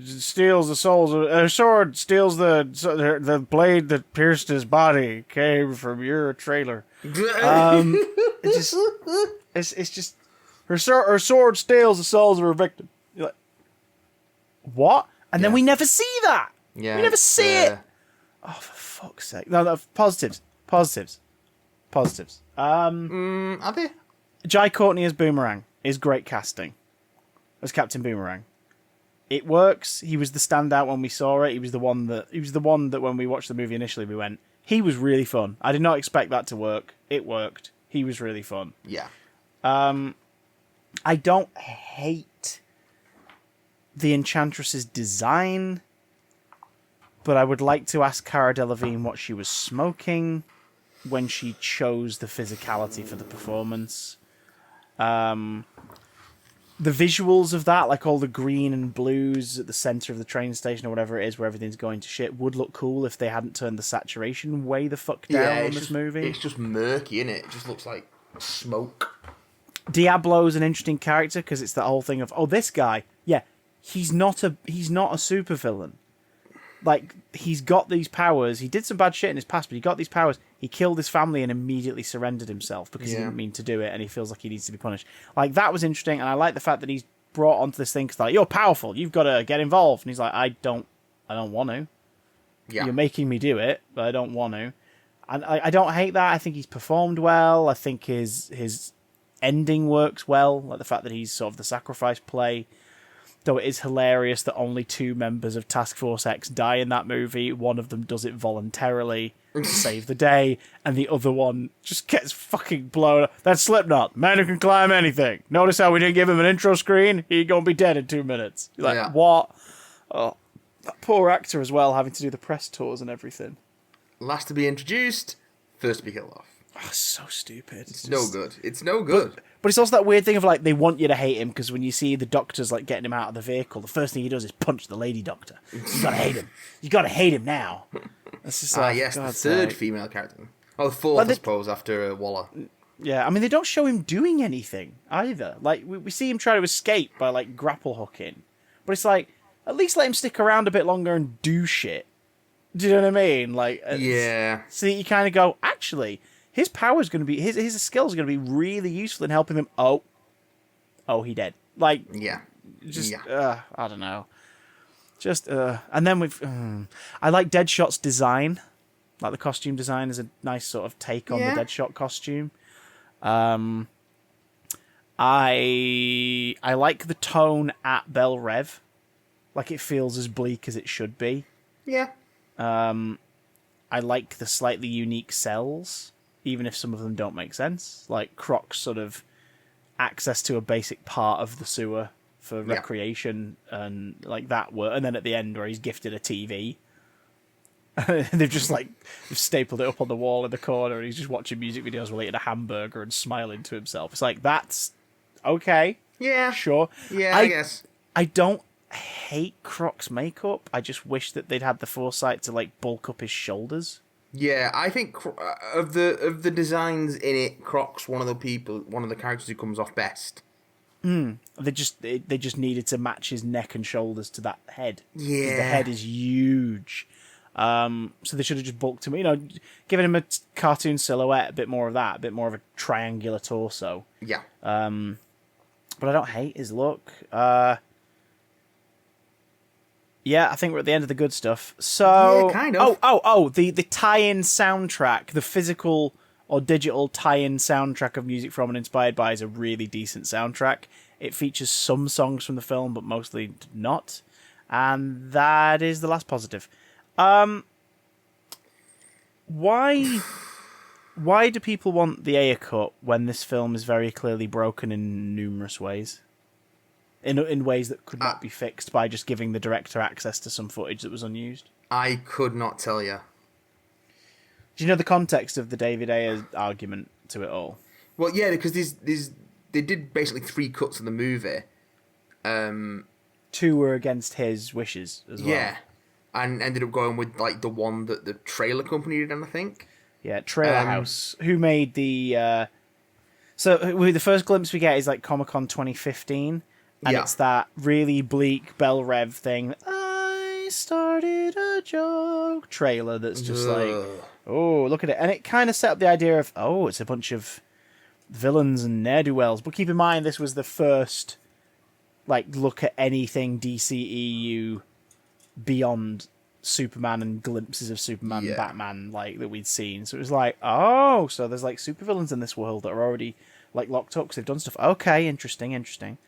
Speaker 1: steals the souls. Her sword steals the blade that pierced his body. Came from your trailer. It's just her sword steals the souls of her victim. You're like, what? And then we never see that.
Speaker 2: Yeah,
Speaker 1: we never see it. Oh, for fuck's sake! No, positives.
Speaker 2: Are they?
Speaker 1: Jai Courtney as Boomerang is great casting as Captain Boomerang. It works. He was the standout when we saw it. He was the one that when we watched the movie initially, we went, he was really fun. I did not expect that to work. It worked. He was really fun.
Speaker 2: Yeah.
Speaker 1: I don't hate the Enchantress's design, but I would like to ask Cara Delevingne what she was smoking when she chose the physicality for the performance. The visuals of that, like all the green and blues at the center of the train station or whatever it is where everything's going to shit, would look cool if they hadn't turned the saturation way the fuck down on this movie.
Speaker 2: It's just murky, innit? It just looks like smoke.
Speaker 1: Diablo's an interesting character because it's that whole thing of, oh, this guy, yeah, he's not a supervillain. Like, he's got these powers. He did some bad shit in his past, but he got these powers. He killed his family and immediately surrendered himself because he didn't mean to do it, and he feels like he needs to be punished. Like, that was interesting, and I like the fact that he's brought onto this thing because, like, you're powerful. You've got to get involved. And he's like, I don't want to. Yeah. You're making me do it, but I don't want to. And I don't hate that. I think he's performed well. I think his ending works well, like the fact that he's sort of the sacrifice play. Though it is hilarious that only 2 members of Task Force X die in that movie. One of them does it voluntarily to save the day, and the other one just gets fucking blown up. That's Slipknot. Man who can climb anything. Notice how we didn't give him an intro screen? He's gonna be dead in 2 minutes. You're like, what? Oh, that poor actor as well, having to do the press tours and everything.
Speaker 2: Last to be introduced, first to be killed off.
Speaker 1: Oh, so stupid.
Speaker 2: It's no good. It's no good.
Speaker 1: But it's also that weird thing of, like, they want you to hate him because when you see the doctors, like, getting him out of the vehicle, the first thing he does is punch the lady doctor. You gotta hate him. You gotta hate him now. It's just like,
Speaker 2: yes, the third female character. Oh, the fourth, I suppose, after Waller.
Speaker 1: Yeah, I mean, they don't show him doing anything either. Like, we see him try to escape by, like, grapple hooking. But it's like, at least let him stick around a bit longer and do shit. Do you know what I mean? Like,
Speaker 2: yeah.
Speaker 1: So you kind of go, actually, his power's going to be, his skills are going to be really useful in helping him. Oh, he dead. Like,
Speaker 2: yeah.
Speaker 1: I don't know. Just, and then I like Deadshot's design. Like, the costume design is a nice sort of take on the Deadshot costume. I like the tone at Belle Rev. Like, it feels as bleak as it should be.
Speaker 2: Yeah.
Speaker 1: I like the slightly unique cells, even if some of them don't make sense. Like Croc's sort of access to a basic part of the sewer for recreation and like that and then at the end where he's gifted a TV. They've just like stapled it up on the wall in the corner and he's just watching music videos while eating a hamburger and smiling to himself. It's like, that's okay.
Speaker 2: Yeah.
Speaker 1: Sure.
Speaker 2: Yeah, I guess.
Speaker 1: I don't hate Croc's makeup. I just wish that they'd had the foresight to like bulk up his shoulders. Yeah,
Speaker 2: I think of the designs in it, Croc's one of the characters who comes off best.
Speaker 1: They just needed to match his neck and shoulders to that head.
Speaker 2: Yeah,
Speaker 1: the head is huge. So they should have just bulked him. Given him a cartoon silhouette, a bit more of that, a bit more of a triangular torso.
Speaker 2: Yeah.
Speaker 1: But I don't hate his look. Yeah, I think we're at the end of the good stuff. So,
Speaker 2: yeah, kind of.
Speaker 1: The tie-in soundtrack, the physical or digital tie-in soundtrack of Music From and Inspired By is a really decent soundtrack. It features some songs from the film, but mostly not. And that is the last positive. Why do people want the Ayer cut when this film is very clearly broken in numerous ways? In ways that could not be fixed by just giving the director access to some footage that was unused?
Speaker 2: I could not tell you.
Speaker 1: Do you know the context of the David Ayer argument to it all?
Speaker 2: Well, yeah, because they did basically 3 cuts of the movie.
Speaker 1: 2 were against his wishes as well.
Speaker 2: Yeah, and ended up going with like the one that the trailer company did, I think.
Speaker 1: Yeah, Trailer House, who made the... So the first glimpse we get is like Comic-Con 2015, and it's that really bleak Belle Rev thing. I started a joke trailer that's just like oh, look at it. And it kind of set up the idea of, oh, it's a bunch of villains and ne'er-do-wells. But keep in mind, this was the first, like, look at anything DCEU beyond Superman and glimpses of Superman and Batman, like, that we'd seen. So it was like, oh, so there's, like, supervillains in this world that are already, like, locked up because they've done stuff. Okay, interesting.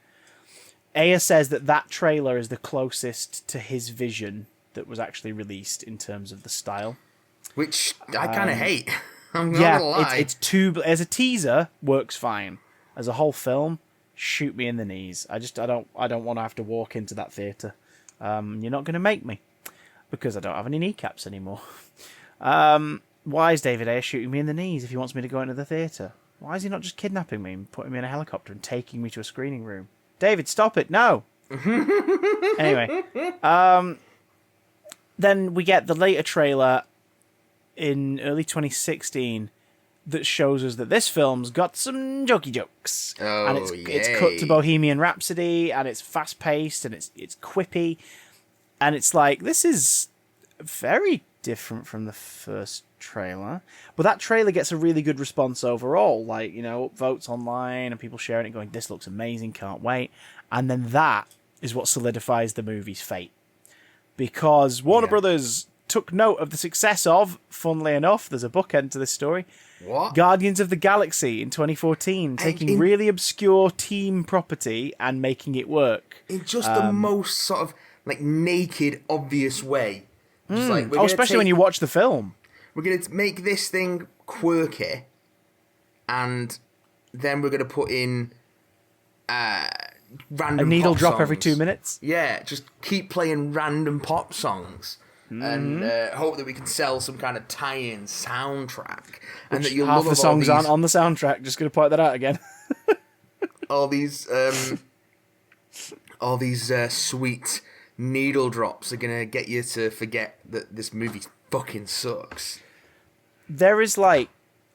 Speaker 1: Aya says that trailer is the closest to his vision that was actually released in terms of the style. Which
Speaker 2: I kind of hate. I'm not gonna lie.
Speaker 1: It's too... As a teaser, works fine. As a whole film, shoot me in the knees. I don't want to have to walk into that theatre. You're not going to make me. Because I don't have any kneecaps anymore. Why is David Ayer shooting me in the knees if he wants me to go into the theatre? Why is he not just kidnapping me and putting me in a helicopter and taking me to a screening room? David, stop it! No. Anyway, then we get the later trailer in early 2016 that shows us that this film's got some jokey jokes, and it's cut to Bohemian Rhapsody, and it's fast paced and it's quippy, and it's like, this is very different from the first trailer. But that trailer gets a really good response overall, like, you know, votes online and people sharing it going, this looks amazing, can't wait. And then that is what solidifies the movie's fate, because Warner Brothers took note of the success of, funnily enough, there's a bookend to this story, Guardians of the Galaxy in 2014, taking really obscure team property and making it work
Speaker 2: in just the most sort of like naked, obvious way. Just like,
Speaker 1: especially when you watch the film.
Speaker 2: We're going to make this thing quirky, and then we're going to put in random
Speaker 1: a needle
Speaker 2: pop
Speaker 1: drop
Speaker 2: songs.
Speaker 1: Every 2 minutes.
Speaker 2: Yeah, just keep playing random pop songs, and hope that we can sell some kind of tie-in soundtrack. And that you'll
Speaker 1: half
Speaker 2: love
Speaker 1: the songs
Speaker 2: all
Speaker 1: aren't on the soundtrack. Just going to point that out again.
Speaker 2: all these sweet needle drops are going to get you to forget that this movie fucking sucks.
Speaker 1: There is like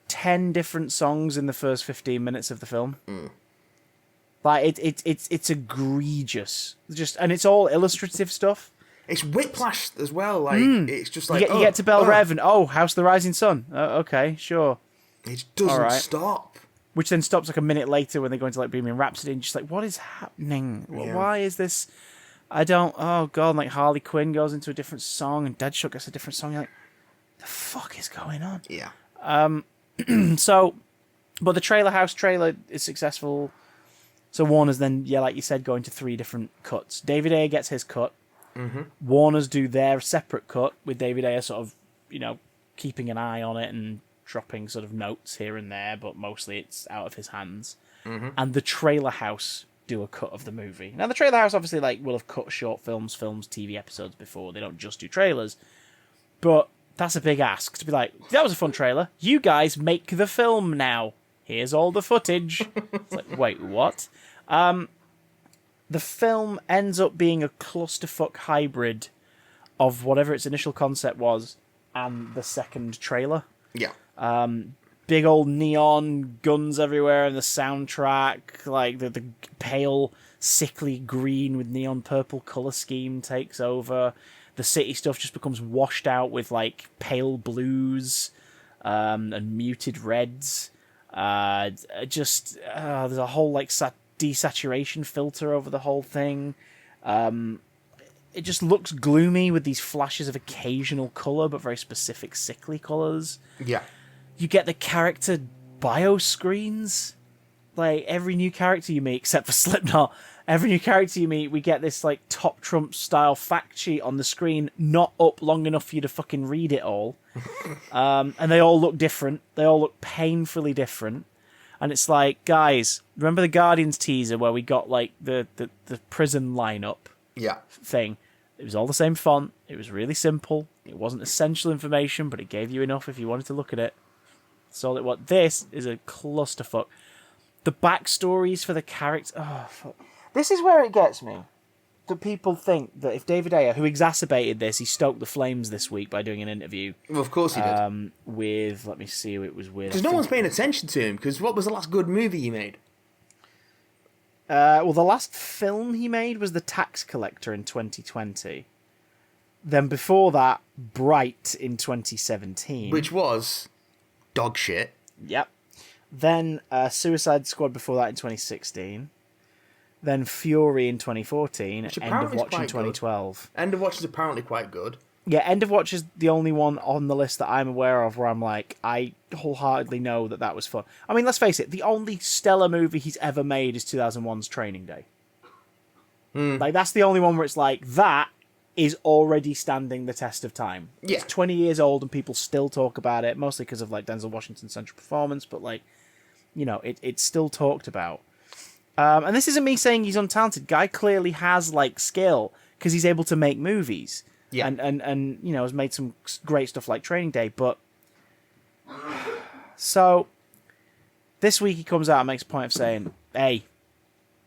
Speaker 1: 10 different songs in the first 15 minutes of the film. Like it's egregious. And it's all illustrative stuff.
Speaker 2: It's whiplash as well. Like it's just like
Speaker 1: you get to Bell Rev and House of the Rising Sun. Okay, sure.
Speaker 2: It doesn't stop.
Speaker 1: Which then stops like a minute later when they go into like Bohemian Rhapsody and just like, what is happening? Yeah. Why is this? I don't. Oh god! Like Harley Quinn goes into a different song and Deadshot gets a different song. You're like, the fuck is going on?
Speaker 2: Yeah.
Speaker 1: So, but the trailer is successful. So Warner's then, like you said, going to 3 different cuts. David Ayer gets his cut. Warner's do their separate cut with David Ayer sort of, you know, keeping an eye on it and dropping sort of notes here and there, but mostly it's out of his hands. And the Trailer House do a cut of the movie. Now, the Trailer House obviously like will have cut short films, TV episodes before. They don't just do trailers. But that's a big ask to be like, that was a fun trailer. You guys make the film now. Here's all the footage. It's like, wait, what? The film ends up being a clusterfuck hybrid of whatever its initial concept was and the second trailer.
Speaker 2: Yeah.
Speaker 1: Big old neon guns everywhere, and the soundtrack, like the pale, sickly green with neon purple colour scheme takes over. The city stuff just becomes washed out with like pale blues and muted reds. There's a whole like desaturation filter over the whole thing. It just looks gloomy with these flashes of occasional colour, but very specific sickly colours.
Speaker 2: Yeah.
Speaker 1: You get the character bio screens. Like, every new character you meet, except for Slipknot, every new character you meet, we get this, like, Top Trump style fact sheet on the screen, not up long enough for you to fucking read it all. And they all look different. They all look painfully different. And it's like, guys, remember the Guardians teaser where we got, like, the prison lineup thing? It was all the same font. It was really simple. It wasn't essential information, but it gave you enough if you wanted to look at it. That's all it was. This is a clusterfuck. The backstories for the character... Oh, fuck. This is where it gets me. That people think that if David Ayer, who exacerbated this, he stoked the flames this week by doing an interview.
Speaker 2: Well, of course he did.
Speaker 1: With, let me see who it was with.
Speaker 2: Because no one's paying attention to him, because what was the last good movie he made?
Speaker 1: Well, the last film he made was The Tax Collector in 2020. Then before that, Bright in 2017.
Speaker 2: Which was dog shit.
Speaker 1: Yep. Then Suicide Squad before that in 2016. Then Fury in 2014. End of Watch in 2012.
Speaker 2: Good. End of Watch is apparently quite good.
Speaker 1: Yeah, End of Watch is the only one on the list that I'm aware of where I'm like, I wholeheartedly know that was fun. I mean, let's face it, the only stellar movie he's ever made is 2001's Training Day. Like, that's the only one where it's like, that is already standing the test of time.
Speaker 2: Yeah.
Speaker 1: It's 20 years old and people still talk about it, mostly because of, like, Denzel Washington's central performance, but, like, you know, it's still talked about. And this isn't me saying he's untalented. Guy clearly has, like, skill, because he's able to make movies.
Speaker 2: Yeah.
Speaker 1: And you know, has made some great stuff like Training Day, but... So, this week he comes out and makes a point of saying, hey,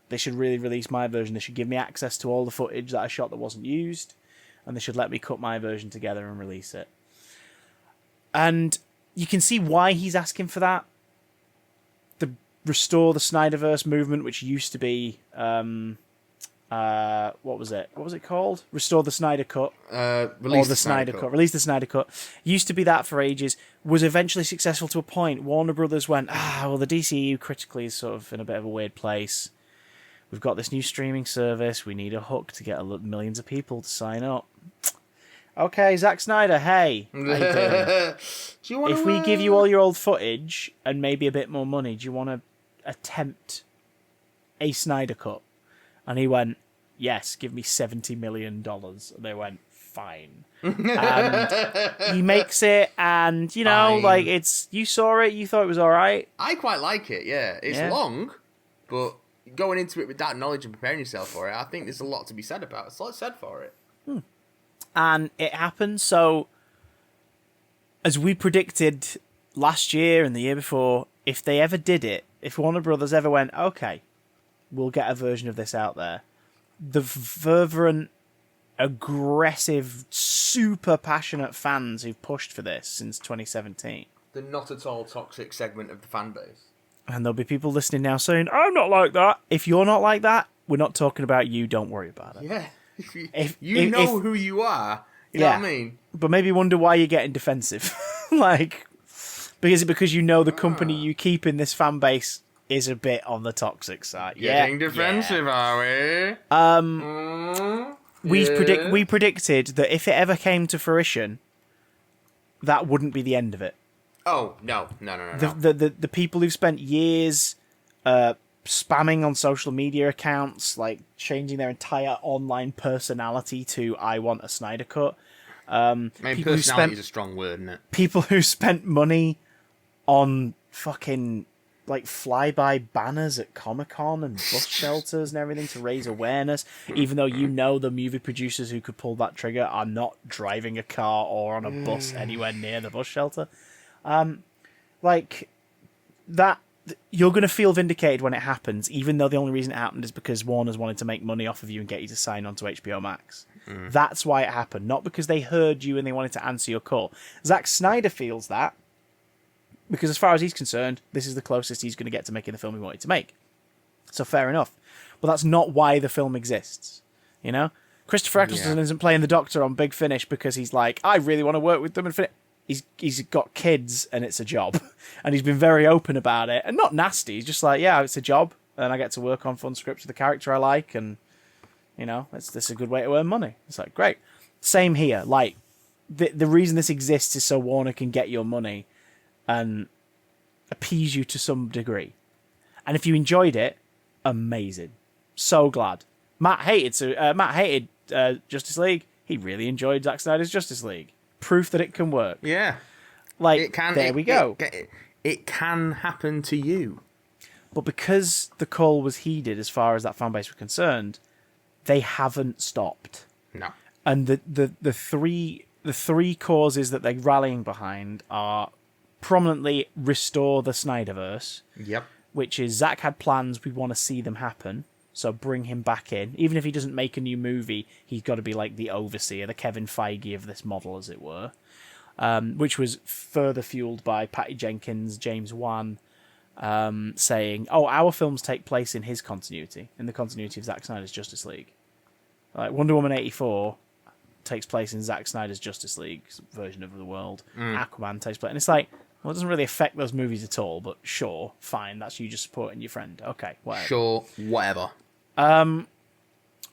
Speaker 1: they should really release my version. They should give me access to all the footage that I shot that wasn't used, and they should let me cut my version together and release it. And you can see why he's asking for that. The Restore the Snyderverse movement, which used to be... what was it? What was it called? Restore the Snyder Cut.
Speaker 2: Release the Snyder Cut.
Speaker 1: Release the Snyder Cut. Used to be that for ages. Was eventually successful to a point. Warner Brothers went, well, the DCU critically is sort of in a bit of a weird place. We've got this new streaming service. We need a hook to get millions of people to sign up. Okay, Zack Snyder, hey. How you doing? If we give you all your old footage and maybe a bit more money, do you want to attempt a Snyder Cut? And he went, yes, give me $70 million. And they went, fine. And he makes it, and, you know,
Speaker 2: Fine.
Speaker 1: like, it's... You saw it, you thought it was all right.
Speaker 2: I quite like it, yeah. It's long, but going into it with that knowledge and preparing yourself for it, I think there's a lot to be said about it. There's a lot said for it.
Speaker 1: And it happened, so... As we predicted last year and the year before, if they ever did it, if Warner Brothers ever went, okay, we'll get a version of this out there, the fervent, aggressive, super passionate fans who've pushed for this since 2017.
Speaker 2: The not at all toxic segment of the fan base.
Speaker 1: And there'll be people listening now saying, I'm not like that. If you're not like that, we're not talking about you, don't worry about it.
Speaker 2: Yeah.
Speaker 1: If
Speaker 2: who you are. You know what I mean?
Speaker 1: But maybe wonder why you're getting defensive. Like, because you know the company you keep in this fan base is a bit on the toxic side.
Speaker 2: Getting defensive, are we?
Speaker 1: We predicted that if it ever came to fruition, that wouldn't be the end of it.
Speaker 2: Oh, no.
Speaker 1: The people who've spent years spamming on social media accounts, like changing their entire online personality to "I want a Snyder Cut."
Speaker 2: Personality is a strong word, isn't it?
Speaker 1: People who spent money on fucking like flyby banners at Comic-Con and bus shelters and everything to raise awareness, even though you know the movie producers who could pull that trigger are not driving a car or on a bus anywhere near the bus shelter. Like that, you're going to feel vindicated when it happens, even though the only reason it happened is because Warner's wanted to make money off of you and get you to sign on to HBO Max. That's why it happened, not because they heard you and they wanted to answer your call. Zack Snyder feels that because as far as he's concerned, this is the closest he's going to get to making the film he wanted to make. So fair enough. But that's not why the film exists. You know? Christopher Eccleston isn't playing the Doctor on Big Finish because he's like, I really want to work with them and finish. He's got kids and it's a job. And he's been very open about it. And not nasty. He's just like, yeah, it's a job. And I get to work on fun scripts with the character I like. And, you know, this is a good way to earn money. It's like, great. Same here. Like, the reason this exists is so Warner can get your money and appease you to some degree. And if you enjoyed it, amazing. So glad. Matt hated Justice League. He really enjoyed Zack Snyder's Justice League. Proof that it can work.
Speaker 2: Yeah.
Speaker 1: Like, there we go.
Speaker 2: It can happen to you.
Speaker 1: But because the call was heeded as far as that fan base were concerned, they haven't stopped.
Speaker 2: No.
Speaker 1: And the three causes that they're rallying behind are prominently restore the Snyderverse.
Speaker 2: Yep.
Speaker 1: Which is Zack had plans, we want to see them happen. So bring him back in. Even if he doesn't make a new movie, he's got to be like the overseer, the Kevin Feige of this model, as it were. Which was further fueled by Patty Jenkins, James Wan, saying, our films take place in his continuity, in the continuity of Zack Snyder's Justice League. Like Wonder Woman 84 takes place in Zack Snyder's Justice League version of the world. Aquaman takes place, and it's like, well, it doesn't really affect those movies at all. But sure, fine, that's you just supporting your friend. Okay, whatever.
Speaker 2: Sure, whatever.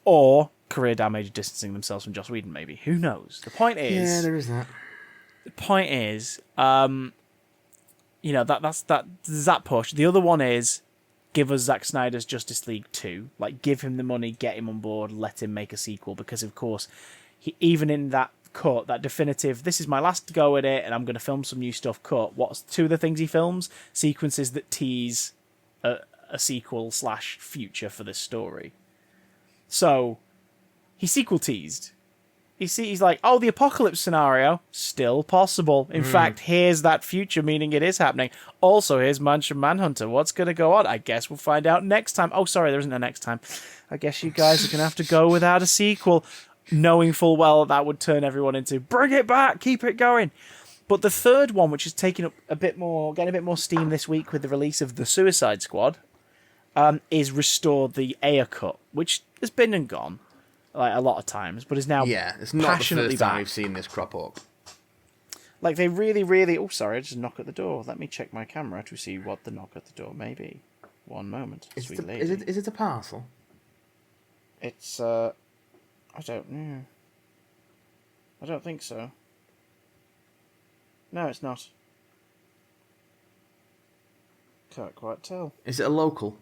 Speaker 1: Or career damage, distancing themselves from Joss Whedon, maybe. Who knows? The point is,
Speaker 2: Yeah, there is that.
Speaker 1: The point is, that's that push. The other one is, give us Zack Snyder's Justice League 2. Like, give him the money, get him on board, let him make a sequel. Because, of course, even in that cut, that definitive, this is my last go at it, and I'm going to film some new stuff cut, what's two of the things he films? Sequences that tease a sequel / future for this story. So, he sequel teased. He's like, oh, the apocalypse scenario, still possible. In fact, here's that future, meaning it is happening. Also, here's Martian Manhunter. What's going to go on? I guess we'll find out next time. Oh, sorry, there isn't a next time. I guess you guys are going to have to go without a sequel, knowing full well that would turn everyone into, bring it back, keep it going. But the third one, which is taking up getting a bit more steam this week with the release of The Suicide Squad, is Restore the Ayer cut, which has been and gone like a lot of times, but is now
Speaker 2: it's not
Speaker 1: passionately
Speaker 2: the first time
Speaker 1: back.
Speaker 2: we've seen this crop up.
Speaker 1: Like they really. Oh, sorry, I just knock at the door. Let me check my camera to see what the knock at the door may be. One moment, sweet lady.
Speaker 2: Is it a parcel?
Speaker 1: It's I don't know. I don't think so. No, it's not. Can't quite tell.
Speaker 2: Is it a local?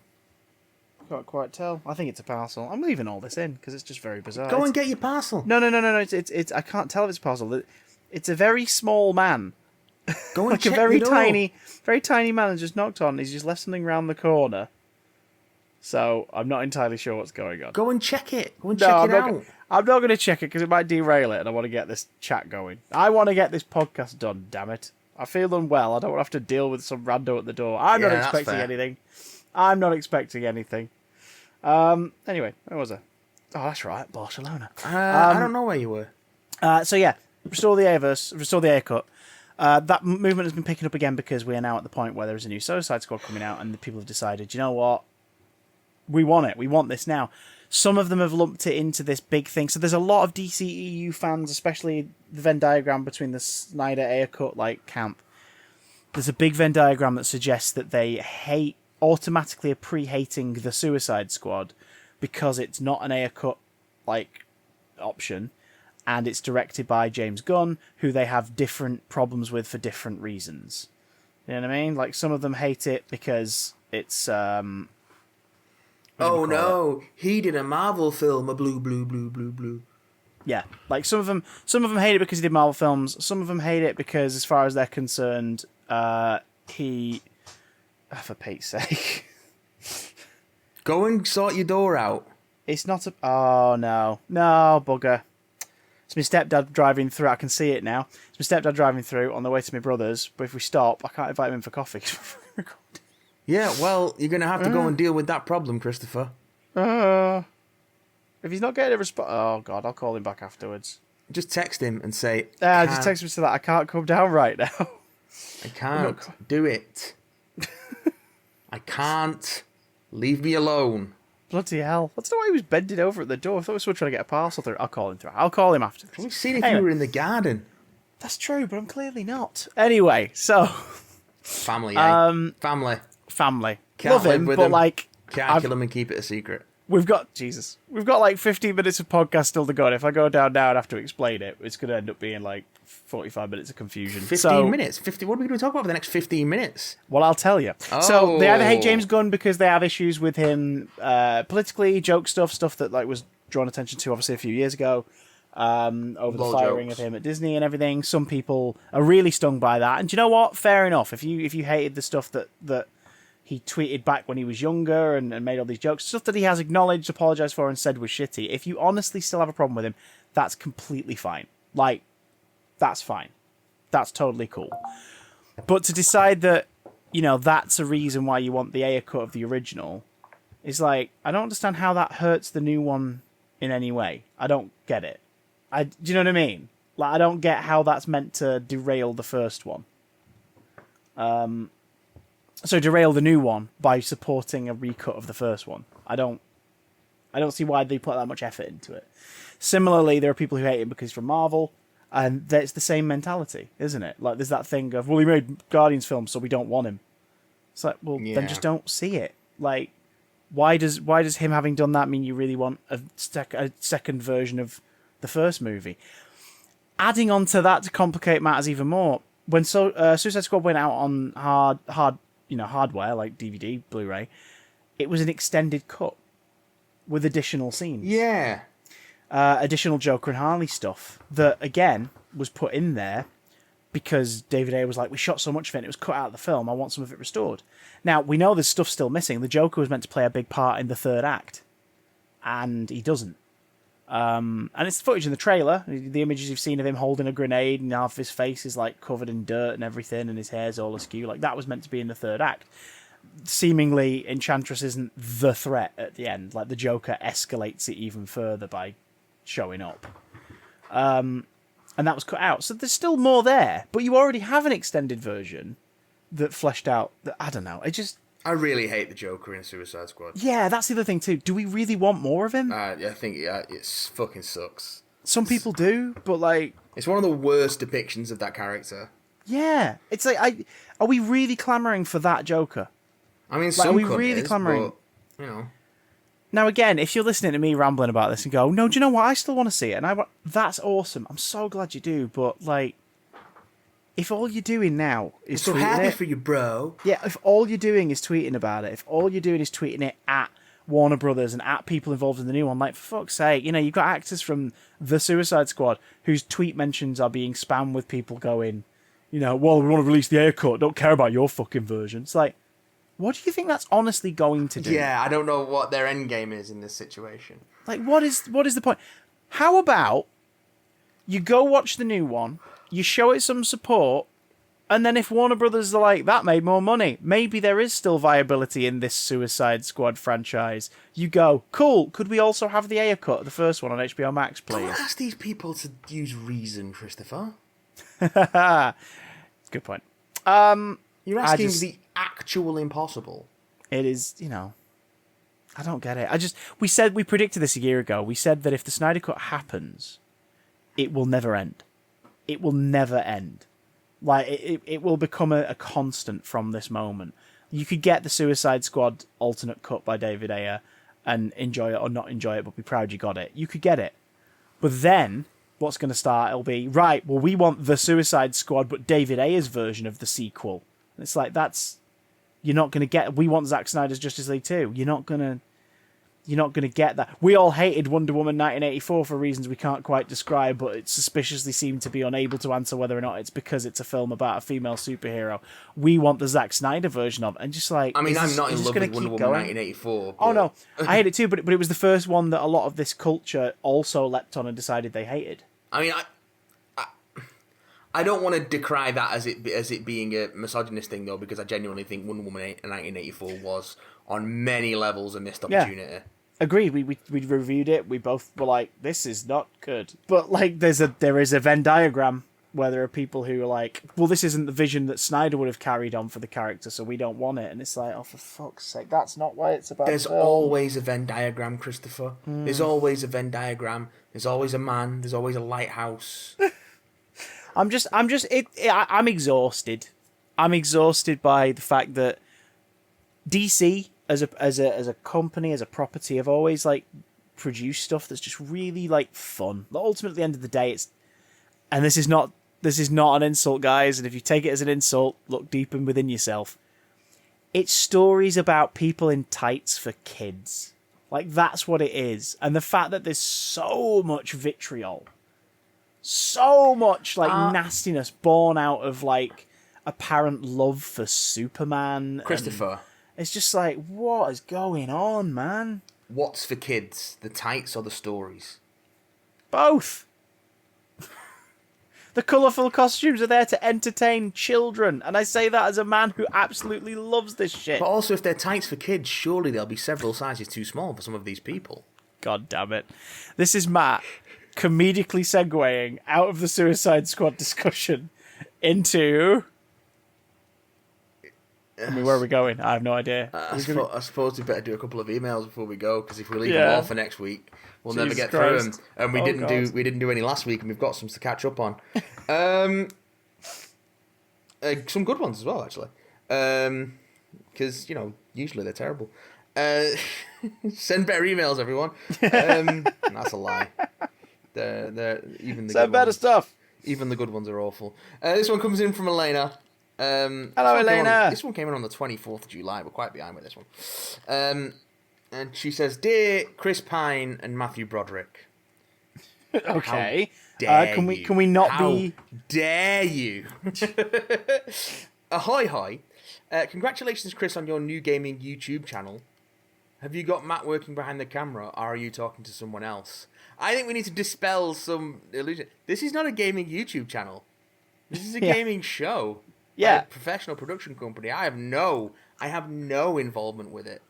Speaker 1: Can't quite tell. I think it's a parcel. I'm leaving all this in because it's just very bizarre.
Speaker 2: Go and get your parcel.
Speaker 1: No. It's. I can't tell if it's a parcel. It's a very small man.
Speaker 2: Go and
Speaker 1: like
Speaker 2: check
Speaker 1: a very
Speaker 2: the door.
Speaker 1: very tiny man has just knocked on. He's just left something round the corner. So I'm not entirely sure what's going on.
Speaker 2: Go and check it. Go and check it out.
Speaker 1: I'm not going to check it because it might derail it, and I want to get this chat going. I want to get this podcast done. Damn it! I feel unwell. I don't want to have to deal with some rando at the door. I'm not expecting anything. I'm not expecting anything. Anyway, where was I? Oh, that's right, Barcelona.
Speaker 2: I don't know where you were.
Speaker 1: So yeah, Restore the Airverse, Restore the Air Cut. That movement has been picking up again because we are now at the point where there is a new Suicide Squad coming out, and the people have decided, you know what? We want it. We want this now. Some of them have lumped it into this big thing. So there's a lot of DCEU fans, especially the Venn diagram between the Snyder Air Cut camp. There's a big Venn diagram that suggests that they automatically are pre-hating the Suicide Squad because it's not an Ayer cut option, and it's directed by James Gunn, who they have different problems with for different reasons. You know what I mean? Like, some of them hate it because it's
Speaker 2: oh no, he did a Marvel film, a blue.
Speaker 1: Yeah, like some of them hate it because he did Marvel films. Some of them hate it because, as far as they're concerned, he. For Pete's sake.
Speaker 2: Go and sort your door out.
Speaker 1: It's not a... Oh, no. No, bugger. It's my stepdad driving through. I can see it now. It's my stepdad driving through on the way to my brother's, but if we stop, I can't invite him in for coffee.
Speaker 2: Yeah, well, you're going to have to go and deal with that problem, Christopher.
Speaker 1: If he's not getting a response... Oh, God, I'll call him back afterwards.
Speaker 2: Just text him and say...
Speaker 1: just text him to that. I can't come down right now.
Speaker 2: I can't do it. I can't. Leave me alone.
Speaker 1: Bloody hell. That's not why he was bending over at the door. I thought we were still trying to get a parcel through. I'll call him through. I'll call him after this.
Speaker 2: We've seen if you were in the garden.
Speaker 1: That's true, but I'm clearly not. Anyway, so...
Speaker 2: Family, eh? Family. Can't
Speaker 1: love him,
Speaker 2: with
Speaker 1: but
Speaker 2: him. Can't kill him and keep it a secret.
Speaker 1: We've got 15 minutes of podcast still to go. And if I go down now and have to explain it, it's going to end up being 45 minutes of confusion.
Speaker 2: 15 minutes? 50. What are we going to talk about for the next 15 minutes?
Speaker 1: Well, I'll tell you.
Speaker 2: Oh.
Speaker 1: So they either hate James Gunn because they have issues with him politically, joke stuff that was drawn attention to obviously a few years ago, over the firing of him at Disney and everything. Some people are really stung by that, and do you know what? Fair enough. If you hated the stuff that he tweeted back when he was younger and made all these jokes, stuff that he has acknowledged, apologized for, and said was shitty. If you honestly still have a problem with him, that's completely fine. That's fine. That's totally cool. But to decide that, that's a reason why you want the Ayer cut of the original is I don't understand how that hurts the new one in any way. I don't get it. Do you know what I mean? I don't get how that's meant to derail the first one. So derail the new one by supporting a recut of the first one. I don't see why they put that much effort into it. Similarly, there are people who hate him because he's from Marvel, and it's the same mentality, isn't it? Like, there's that thing of, well, he made Guardians films, so we don't want him. It's like, well, then just don't see it. Like, why does him having done that mean you really want a second version of the first movie? Adding on to that to complicate matters even more, when Suicide Squad went out on hardware like DVD, Blu-ray, it was an extended cut with additional scenes.
Speaker 2: Yeah.
Speaker 1: Additional Joker and Harley stuff that, again, was put in there because David Ayer was like, we shot so much of it and it was cut out of the film, I want some of it restored. Now, we know there's stuff still missing. The Joker was meant to play a big part in the third act, and he doesn't. And it's footage in the trailer. The images you've seen of him holding a grenade and half his face is like covered in dirt and everything and his hair's all askew. Like, that was meant to be in the third act. Seemingly, Enchantress isn't the threat at the end. Like, the Joker escalates it even further by showing up. And that was cut out. So there's still more there. But you already have an extended version that fleshed out... I don't know.
Speaker 2: I really hate the Joker in Suicide Squad.
Speaker 1: Yeah, that's the other thing too. Do we really want more of him?
Speaker 2: I think it fucking sucks.
Speaker 1: Some people do, but like...
Speaker 2: It's one of the worst depictions of that character.
Speaker 1: Yeah. It's like, are we really clamouring for that Joker?
Speaker 2: I mean,
Speaker 1: like, are we really clamouring?
Speaker 2: But, you know...
Speaker 1: Now, again, if you're listening to me rambling about this and go, no, do you know what? I still want to see it. And that's awesome. I'm so glad you do. But, like, if all you're doing now is
Speaker 2: so happy for you, bro.
Speaker 1: Yeah, if all you're doing is tweeting about it, if all you're doing is tweeting it at Warner Brothers and at people involved in the new one, like, for fuck's sake, you've got actors from the Suicide Squad whose tweet mentions are being spammed with people going, well, we want to release the Ayer cut. Don't care about your fucking version. It's like, what do you think that's honestly going to do?
Speaker 2: Yeah, I don't know what their end game is in this situation.
Speaker 1: Like, what is the point? How about you go watch the new one, you show it some support, and then if Warner Brothers are like, that made more money, maybe there is still viability in this Suicide Squad franchise. You go, cool, could we also have the Ayer cut, the first one on HBO Max, please?
Speaker 2: Don't ask these people to use reason, Christopher.
Speaker 1: Good point.
Speaker 2: You're asking the actual impossible.
Speaker 1: It is, I don't get it. We predicted this a year ago. We said that if the Snyder Cut happens, it will never end. It will never end. Like, it will become a constant from this moment. You could get the Suicide Squad alternate cut by David Ayer and enjoy it or not enjoy it, but be proud you got it. You could get it. But then, what's going to start, it'll be, right, well, we want the Suicide Squad, but David Ayer's version of the sequel. And it's like, you're not going to get... We want Zack Snyder's Justice League 2. You're not going to get that. We all hated Wonder Woman 1984 for reasons we can't quite describe, but it suspiciously seemed to be unable to answer whether or not it's because it's a film about a female superhero. We want the Zack Snyder version of it. And just like...
Speaker 2: I mean, I'm not in love with Wonder Woman 1984. But...
Speaker 1: Oh, no. I hate it too, but it was the first one that a lot of this culture also leapt on and decided they hated.
Speaker 2: I mean, I don't want to decry that as it being a misogynist thing, though, because I genuinely think Wonder Woman 1984 was, on many levels, a missed opportunity. Yeah.
Speaker 1: Agreed. We reviewed it. We both were like, this is not good. But like, there is a Venn diagram where there are people who are like, well, this isn't the vision that Snyder would have carried on for the character, so we don't want it. And it's like, oh, for fuck's sake, that's not what it's about.
Speaker 2: There's always a Venn diagram, Christopher. There's always a Venn diagram. There's always a man. There's always a lighthouse.
Speaker 1: I'm exhausted. I'm exhausted by the fact that DC as a company, as a property, have always like produced stuff that's just really like fun. But ultimately, at the end of the day, this is not an insult, guys. And if you take it as an insult, look deep in within yourself. It's stories about people in tights for kids. Like, that's what it is. And the fact that there's so much vitriol, so much like nastiness born out of like apparent love for Superman,
Speaker 2: Christopher.
Speaker 1: It's just like, what is going on, man?
Speaker 2: What's for kids, the tights or the stories?
Speaker 1: Both. The colourful costumes are there to entertain children, and I say that as a man who absolutely loves this shit.
Speaker 2: But also, if they're tights for kids, surely they'll be several sizes too small for some of these people.
Speaker 1: God damn it. This is Matt comedically segueing out of the Suicide Squad discussion into... I mean, where are we going? I have no idea.
Speaker 2: I suppose we better do a couple of emails before we go, because if we leave them all for next week, we'll never get through them. And we didn't do any last week, and we've got some to catch up on. Some good ones as well, actually. Because usually they're terrible. Send better emails, everyone. That's a lie. They're even the
Speaker 1: Send better stuff.
Speaker 2: Even the good ones are awful. This one comes in from Elena.
Speaker 1: Hello, Elena.
Speaker 2: This one came in on the 24th of July. We're quite behind with this one. And she says, "Dear Chris Pine and Matthew Broderick."
Speaker 1: Okay. Can we not be?
Speaker 2: Dare you? Ahoy, hoy. Congratulations, Chris, on your new gaming YouTube channel. Have you got Matt working behind the camera, or are you talking to someone else? I think we need to dispel some illusion. This is not a gaming YouTube channel. This is a gaming show.
Speaker 1: Yeah.
Speaker 2: By a professional production company. I have no involvement with it.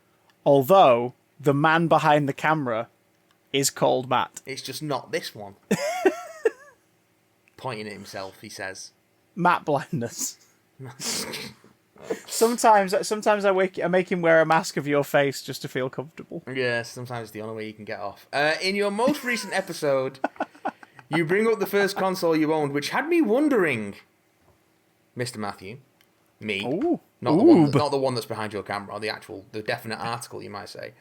Speaker 1: Although the man behind the camera is called Matt.
Speaker 2: It's just not this one. Pointing at himself, he says.
Speaker 1: Matt blindness. Sometimes I make him wear a mask of your face just to feel comfortable.
Speaker 2: Yeah, sometimes it's the only way you can get off. In your most recent episode, you bring up the first console you owned, which had me wondering, Mr. Matthew, me, not the one that's behind your camera, the definite article, you might say.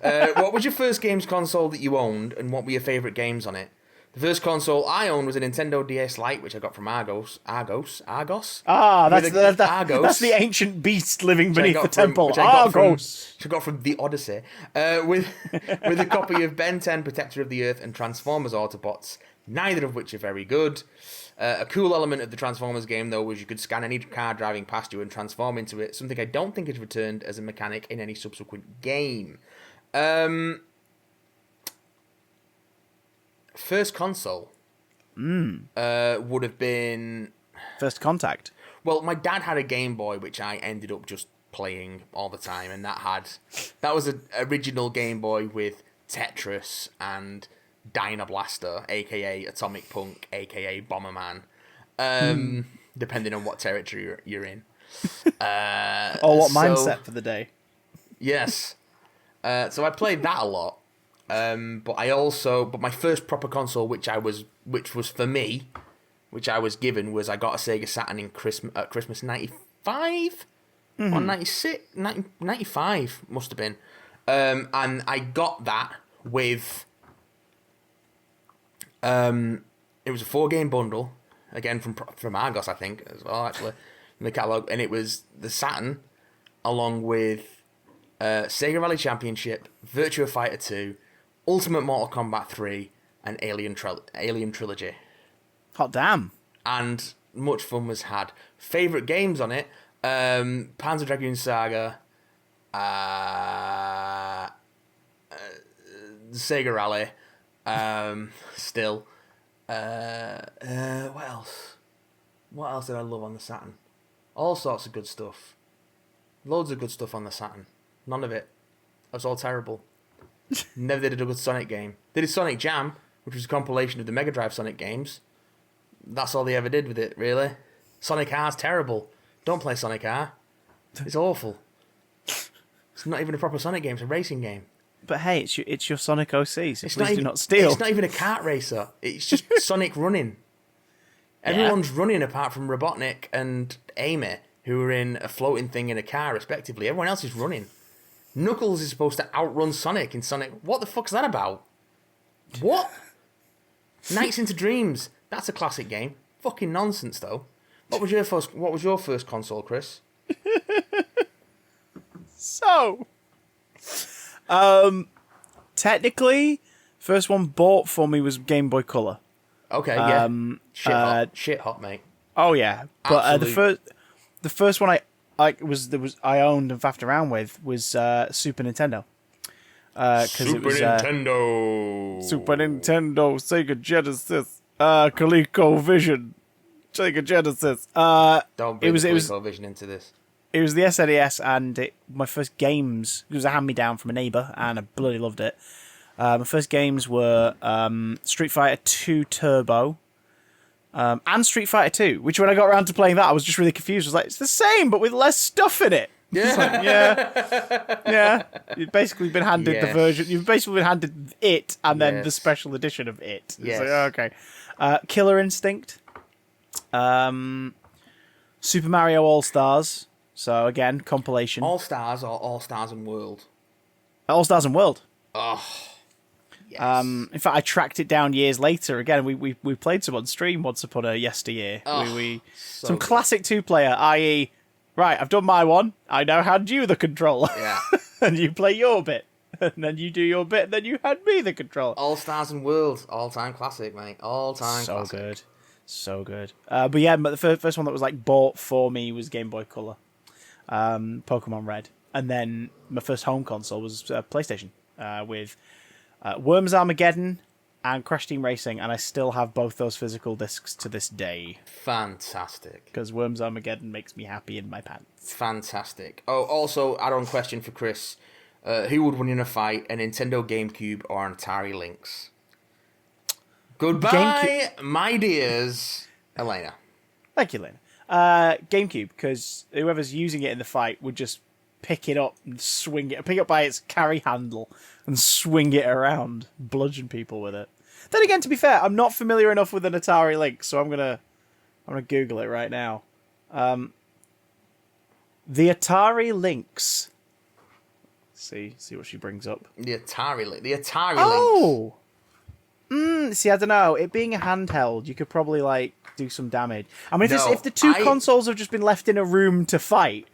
Speaker 2: What was your first games console that you owned, and what were your favourite games on it? The first console I owned was a Nintendo DS Lite, which I got from Argos.
Speaker 1: Ah, that's the ancient beast living beneath the temple. Argos.
Speaker 2: Which I got from the Odyssey, with a copy of Ben 10, Protector of the Earth, and Transformers Autobots, neither of which are very good. A cool element of the Transformers game, though, was you could scan any car driving past you and transform into it, something I don't think is returned as a mechanic in any subsequent game. First console would have been...
Speaker 1: First Contact.
Speaker 2: Well, my dad had a Game Boy, which I ended up just playing all the time, and that was an original Game Boy with Tetris and Dyna-Blaster, a.k.a. Atomic Punk, a.k.a. Bomberman, depending on what territory you're in.
Speaker 1: Or what mindset for the day.
Speaker 2: Yes. So I played that a lot. But my first proper console, which was for me, which I was given, was I got a Sega Saturn at Christmas 95? Or 96? 95 must have been. And I got that with... it was a 4-game bundle, again from Argos, I think, as well, actually, in the catalogue, and it was the Saturn, along with Sega Rally Championship, Virtua Fighter 2, Ultimate Mortal Kombat 3, and Alien Trilogy.
Speaker 1: Hot damn.
Speaker 2: And much fun was had. Favourite games on it, Panzer Dragoon Saga, Sega Rally, still. What else? What else did I love on the Saturn? All sorts of good stuff. Loads of good stuff on the Saturn. None of it. It was all terrible. Never did a good Sonic game. They did Sonic Jam, which was a compilation of the Mega Drive Sonic games. That's all they ever did with it, really. Sonic R's terrible. Don't play Sonic R. It's awful. It's not even a proper Sonic game. It's a racing game.
Speaker 1: But hey, it's your Sonic OC, so please do not steal.
Speaker 2: It's not even a kart racer. It's just Sonic running. Everyone's running apart from Robotnik and Amy, who are in a floating thing in a car, respectively. Everyone else is running. Knuckles is supposed to outrun Sonic in Sonic. What the fuck's that about? What? Nights into Dreams. That's a classic game. Fucking nonsense, though. What was your first console, Chris?
Speaker 1: So, technically, first one bought for me was Game Boy Color.
Speaker 2: Okay, yeah. Shit hot, mate.
Speaker 1: Oh yeah, but the first one I owned and faffed around with was Super Nintendo.
Speaker 2: Super Nintendo,
Speaker 1: Sega Genesis, ColecoVision, Sega Genesis.
Speaker 2: Don't bring ColecoVision into this.
Speaker 1: It was the SNES, and my first games, it was a hand-me-down from a neighbour, and I bloody loved it. My first games were Street Fighter 2 Turbo, and Street Fighter 2, which when I got around to playing that, I was just really confused. I was like, it's the same, but with less stuff in it.
Speaker 2: Yeah.
Speaker 1: Like, yeah. You've basically been handed the version. You've basically been handed it and then the special edition of it. It's
Speaker 2: Yes.
Speaker 1: like, okay. Killer Instinct. Super Mario All Stars. So again, compilation.
Speaker 2: All Stars or All Stars and World?
Speaker 1: All Stars and World.
Speaker 2: Oh. Yes.
Speaker 1: In fact, I tracked it down years later. Again, we played some on stream once upon a yesteryear.
Speaker 2: So
Speaker 1: some
Speaker 2: good.
Speaker 1: classic 2-player, i.e., right, I've done my one. I now hand you the controller.
Speaker 2: Yeah.
Speaker 1: And you play your bit. And then you do your bit, and then you hand me the controller.
Speaker 2: All Stars and World, all-time classic, mate. All-time classic.
Speaker 1: So good. So good. But the first one that was like bought for me was Game Boy Color. Pokemon Red. And then my first home console was PlayStation with Worms Armageddon and Crash Team Racing, and I still have both those physical discs to this day.
Speaker 2: Fantastic.
Speaker 1: Because Worms Armageddon makes me happy in my pants.
Speaker 2: Fantastic. Oh, also, add-on question for Chris. Who would win in a fight, a Nintendo GameCube or an Atari Lynx? Goodbye, my dears. Elena.
Speaker 1: Thank you, Lynn. GameCube, because whoever's using it in the fight would just pick it up and swing it, pick it up by its carry handle and swing it around, bludgeon people with it. Then again, to be fair, I'm not familiar enough with an Atari Lynx, so I'm gonna Google it right now. The Atari Lynx. See what she brings up.
Speaker 2: The Atari Lynx.
Speaker 1: Oh! See, I don't know. It being a handheld, you could probably, like, do some damage. I mean, if the two consoles have just been left in a room to fight,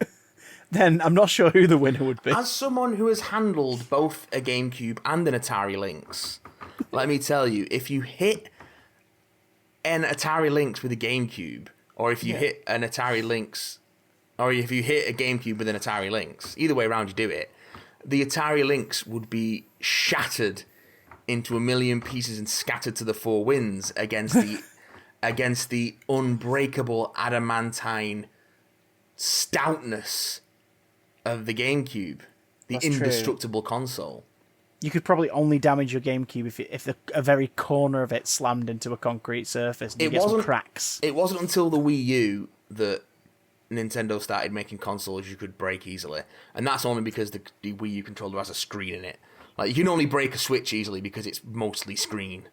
Speaker 1: then I'm not sure who the winner would be.
Speaker 2: As someone who has handled both a GameCube and an Atari Lynx, let me tell you, if you hit an Atari Lynx with a GameCube, or if you hit an Atari Lynx, or if you hit a GameCube with an Atari Lynx, either way around you do it, the Atari Lynx would be shattered into a million pieces and scattered to the four winds against the unbreakable adamantine stoutness of the GameCube, the
Speaker 1: That's
Speaker 2: indestructible console.
Speaker 1: You could probably only damage your GameCube if a very corner of it slammed into a concrete surface and you get some cracks.
Speaker 2: It wasn't until the Wii U that Nintendo started making consoles you could break easily, and that's only because the Wii U controller has a screen in it. Like, you can only break a Switch easily because it's mostly screen.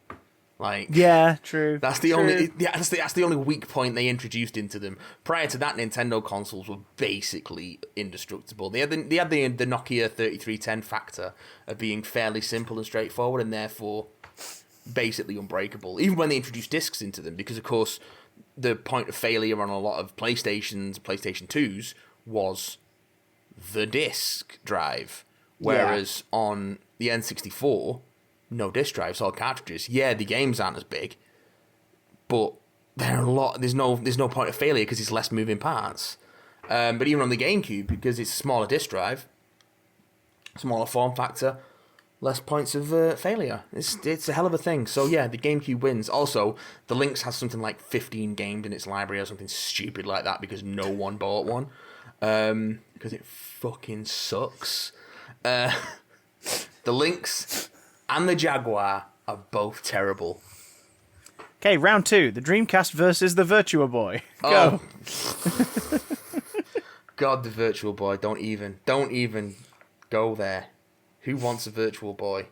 Speaker 2: Like,
Speaker 1: yeah, true.
Speaker 2: That's the only that's the only weak point they introduced into them. Prior to that, Nintendo consoles were basically indestructible. They had the Nokia 3310 factor of being fairly simple and straightforward, and therefore basically unbreakable. Even when they introduced discs into them, because of course the point of failure on a lot of PlayStation 2s was the disc drive, whereas on the N64, no disc drives, all cartridges. Yeah, the games aren't as big, but there's no point of failure because it's less moving parts. But even on the GameCube, because it's a smaller disc drive, smaller form factor, less points of failure. It's a hell of a thing. So yeah, the GameCube wins. Also, the Lynx has something like 15 games in its library or something stupid like that because no one bought one. Because it fucking sucks. The Lynx and the Jaguar are both terrible.
Speaker 1: Okay, round 2. The Dreamcast versus the Virtua Boy. Go.
Speaker 2: Oh. God, the Virtual Boy. Don't even go there. Who wants a Virtual Boy?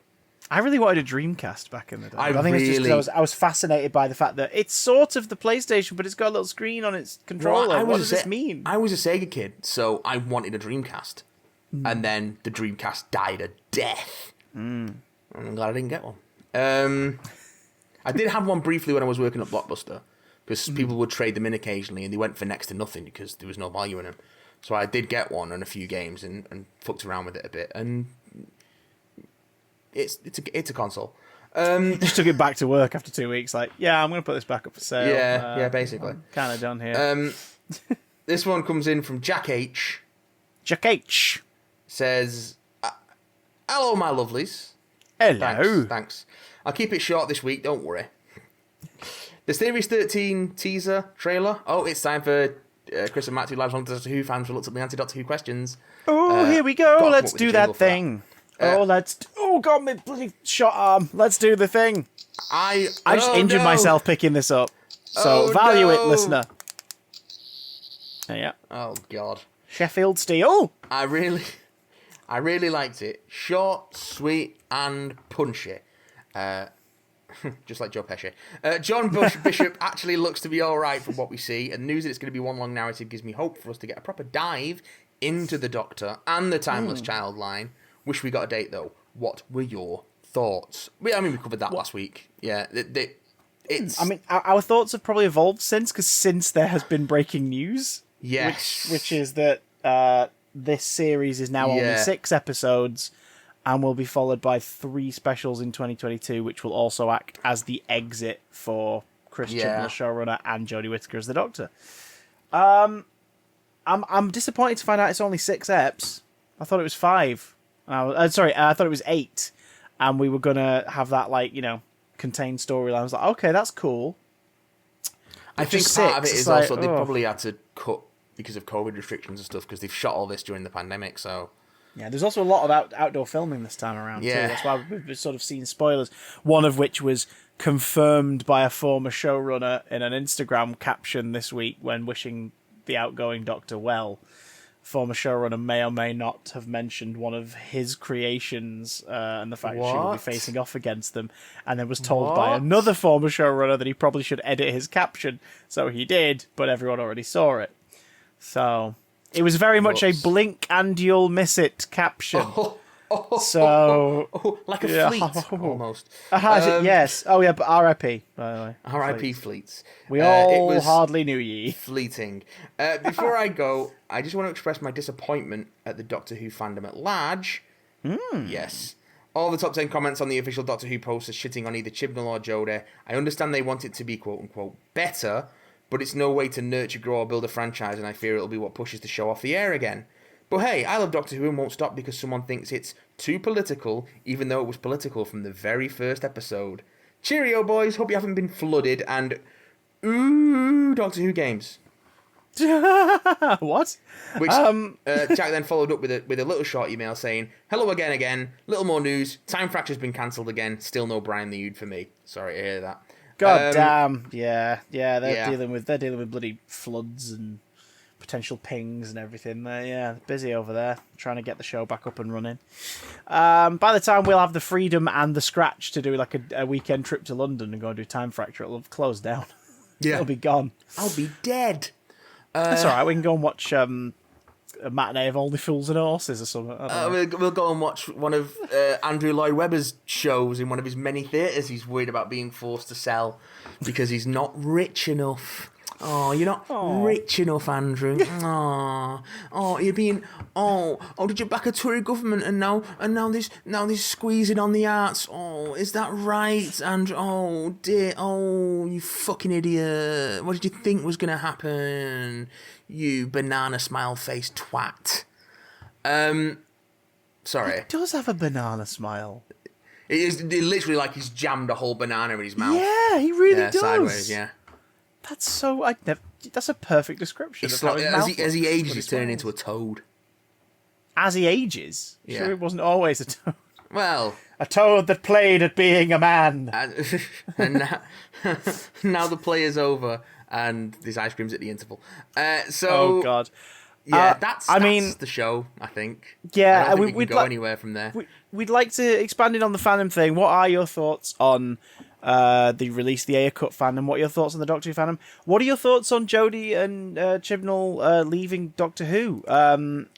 Speaker 1: I really wanted a Dreamcast back in the day.
Speaker 2: I
Speaker 1: think it's just
Speaker 2: really-
Speaker 1: 'cause I was fascinated by the fact that it's sort of the PlayStation, but it's got a little screen on its controller. What does this mean?
Speaker 2: I was a Sega kid, so I wanted a Dreamcast. And then the Dreamcast died a death. I'm glad I didn't get one. I did have one briefly when I was working at Blockbuster, because people would trade them in occasionally, and they went for next to nothing because there was no value in them. So I did get one on a few games and fucked around with it a bit, and it's a console.
Speaker 1: Just took it back to work after 2 weeks. Like, yeah, I'm going to put this back up for sale.
Speaker 2: Yeah, basically.
Speaker 1: Kind of done here.
Speaker 2: This one comes in from Jack H.
Speaker 1: Jack H.
Speaker 2: Says, hello, my lovelies.
Speaker 1: Hello.
Speaker 2: Thanks. I'll keep it short this week, don't worry. The Series 13 teaser trailer. Oh, it's time for Chris and Matt, two lives on Doctor Who fans, reluctantly anti-Doctor Who questions.
Speaker 1: Oh, here we go.
Speaker 2: gotta
Speaker 1: Let's
Speaker 2: come up with
Speaker 1: do
Speaker 2: a
Speaker 1: that
Speaker 2: jingle for that.
Speaker 1: thing. Oh, God, my bloody shot arm. Let's do the thing. I just injured myself picking this up. So value it, listener. Yeah.
Speaker 2: Oh God.
Speaker 1: Sheffield Steel.
Speaker 2: I really liked it. Short, sweet, and punchy. Just like Joe Pesci. John Bishop actually looks to be alright from what we see, and news that it's going to be one long narrative gives me hope for us to get a proper dive into the Doctor and the Timeless Child line. Wish we got a date, though. What were your thoughts? We covered that last week. Yeah, it's...
Speaker 1: our thoughts have probably evolved since there has been breaking news.
Speaker 2: Yes.
Speaker 1: Which is that this series is now only 6 episodes and will be followed by 3 specials in 2022, which will also act as the exit for Chris Chibnall, showrunner, and Jodie Whittaker as the Doctor. I'm disappointed to find out it's only 6 eps. I thought it was 5. I thought it was 8, and we were gonna have that contained storyline. I was like, okay, that's cool.
Speaker 2: I think part of it is also they probably had to cut because of COVID restrictions and stuff because they've shot all this during the pandemic. So
Speaker 1: yeah, there's also a lot of outdoor filming this time around too. That's why we've sort of seen spoilers. One of which was confirmed by a former showrunner in an Instagram caption this week when wishing the outgoing Doctor well. Former showrunner may or may not have mentioned one of his creations and the fact she will be facing off against them, and then was told by another former showrunner that he probably should edit his caption. So he did, but everyone already saw it. So it was very much a blink and you'll miss it caption.
Speaker 2: Like a fleet, almost.
Speaker 1: Yes. Oh, yeah, but R.I.P., by the way.
Speaker 2: R.I.P. fleets.
Speaker 1: We all hardly knew ye.
Speaker 2: Fleeting. Before I go, I just want to express my disappointment at the Doctor Who fandom at large. Yes. All the top 10 comments on the official Doctor Who post are shitting on either Chibnall or Jodie. I understand they want it to be quote-unquote better, but it's no way to nurture, grow, or build a franchise, and I fear it'll be what pushes the show off the air again. But hey, I love Doctor Who and won't stop because someone thinks it's too political, even though it was political from the very first episode. Cheerio, boys. Hope you haven't been flooded and... Ooh, Doctor Who games.
Speaker 1: What?
Speaker 2: Which Jack then followed up with a little short email saying, "Hello again. Little more news. Time Fracture's been cancelled again. Still no Brian the Ood for me." Sorry to hear that.
Speaker 1: God damn. Yeah. They're dealing with bloody floods and potential pings and everything. They're busy over there trying to get the show back up and running. By the time we'll have the freedom and the scratch to do like a weekend trip to London and go and do Time Fracture, it'll have closed down. Yeah, it'll be gone.
Speaker 2: I'll be dead.
Speaker 1: That's all right. We can go and watch a matinee of Only Fools and Horses or something.
Speaker 2: We'll go and watch one of Andrew Lloyd Webber's shows in one of his many theatres he's worried about being forced to sell because he's not rich enough. Oh, you're not rich enough, Andrew. You're being. Did you back a Tory government and now this squeezing on the arts? Oh, is that right? And dear, you fucking idiot! What did you think was gonna happen? You banana smile face twat. Sorry.
Speaker 1: He does have a banana smile.
Speaker 2: It is literally like he's jammed a whole banana in his mouth.
Speaker 1: Yeah, he really does.
Speaker 2: Sideways, yeah.
Speaker 1: That's so. That's a perfect description.
Speaker 2: It's like, as he ages, he's turning into a toad.
Speaker 1: As he ages,
Speaker 2: yeah.
Speaker 1: Sure, it wasn't always a toad.
Speaker 2: Well,
Speaker 1: a toad that played at being a man.
Speaker 2: And now the play is over, and there's ice creams at the interval.
Speaker 1: Oh God.
Speaker 2: Yeah, that's the show, I think.
Speaker 1: Yeah,
Speaker 2: I don't think we can go anywhere from there.
Speaker 1: We'd like to expand in on the fandom thing. What are your thoughts on the release, the Ayer Cut fandom? What are your thoughts on the Doctor Who fandom? What are your thoughts on Jodie and Chibnall leaving Doctor Who? I'm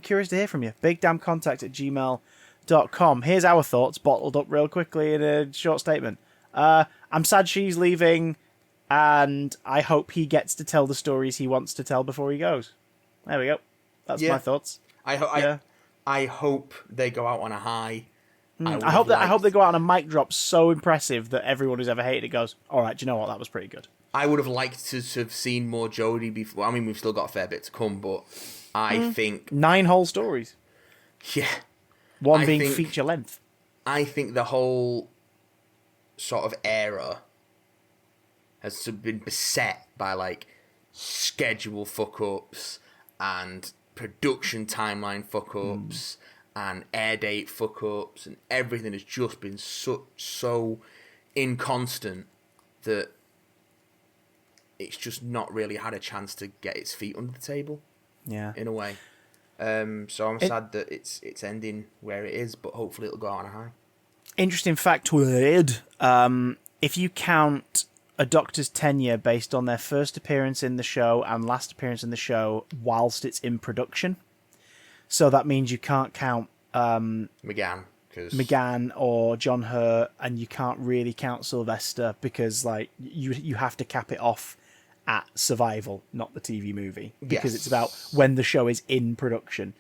Speaker 1: curious to hear from you. bigdamncontact@gmail.com. Here's our thoughts, bottled up real quickly in a short statement. I'm sad she's leaving, and I hope he gets to tell the stories he wants to tell before he goes. There we go. That's my thoughts.
Speaker 2: I hope they go out on a high.
Speaker 1: I hope they go out on a mic drop so impressive that everyone who's ever hated it goes, all right, do you know what? That was pretty good.
Speaker 2: I would have liked to have seen more Jodie before. I mean, we've still got a fair bit to come, but I think 9
Speaker 1: whole stories.
Speaker 2: Yeah,
Speaker 1: one being feature length.
Speaker 2: I think the whole sort of era has been beset by like schedule fuck ups and production timeline fuck ups. And air date fuck ups, and everything has just been so inconstant that it's just not really had a chance to get its feet under the table.
Speaker 1: Yeah.
Speaker 2: In a way. So I'm sad that it's ending where it is, but hopefully it'll go out on a high.
Speaker 1: Interesting factoid. If you count a Doctor's tenure based on their first appearance in the show and last appearance in the show whilst it's in production, so that means you can't count McGann or John Hurt, and you can't really count Sylvester because like you have to cap it off at Survival, not the TV movie, because it's about when the show is in production.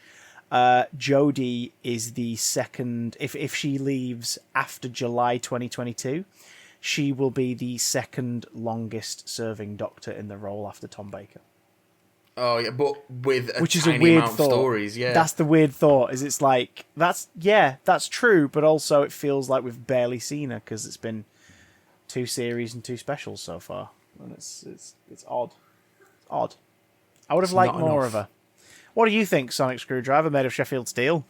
Speaker 1: Jodie is the second. If she leaves after July 2022, she will be the second longest serving Doctor in the role after Tom Baker.
Speaker 2: Oh yeah, but with
Speaker 1: which is
Speaker 2: tiny
Speaker 1: a weird
Speaker 2: amount
Speaker 1: thought.
Speaker 2: Of stories, yeah.
Speaker 1: That's the weird thought. Is it's like that's true, but also it feels like we've barely seen her because it's been 2 series and 2 specials so far, and it's odd. It's odd. I would have liked more of her. What do you think, Sonic Screwdriver made of Sheffield steel?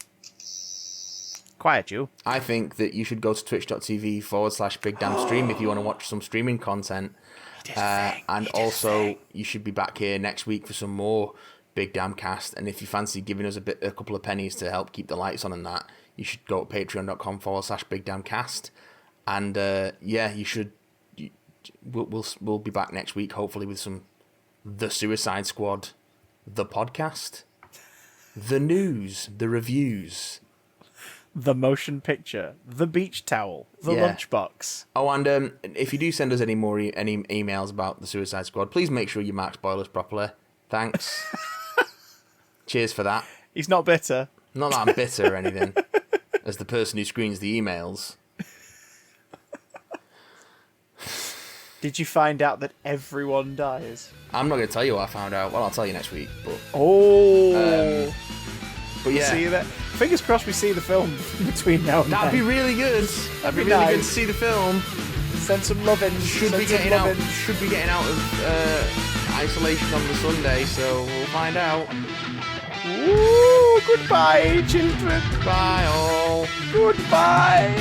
Speaker 1: Quiet you.
Speaker 2: I think that you should go to twitch.tv/BigDamnStream if you want to watch some streaming content. And also, you should be back here next week for some more Big Damn Cast. And if you fancy giving us a couple of pennies to help keep the lights on and that, you should go to patreon.com/BigDamnCast. And you should. We'll be back next week, hopefully, with some The Suicide Squad, the podcast, the news, the reviews,
Speaker 1: the motion picture, the beach towel, the lunchbox.
Speaker 2: Oh, and if you do send us any more any emails about the Suicide Squad, please make sure you mark spoilers properly. Thanks. Cheers for that.
Speaker 1: He's not bitter.
Speaker 2: Not that I'm bitter or anything, as the person who screens the emails.
Speaker 1: Did you find out that everyone dies?
Speaker 2: I'm not going to tell you what I found out. Well, I'll tell you next week. But
Speaker 1: but yeah, see you there. Fingers crossed we see the film between now and
Speaker 2: that'd
Speaker 1: then.
Speaker 2: Be really good. That'd be really
Speaker 1: nice.
Speaker 2: good to see the film.
Speaker 1: Send some love in.
Speaker 2: Should be getting out of isolation on the Sunday, so we'll find out.
Speaker 1: Ooh, goodbye, children.
Speaker 2: Bye all.
Speaker 1: Goodbye.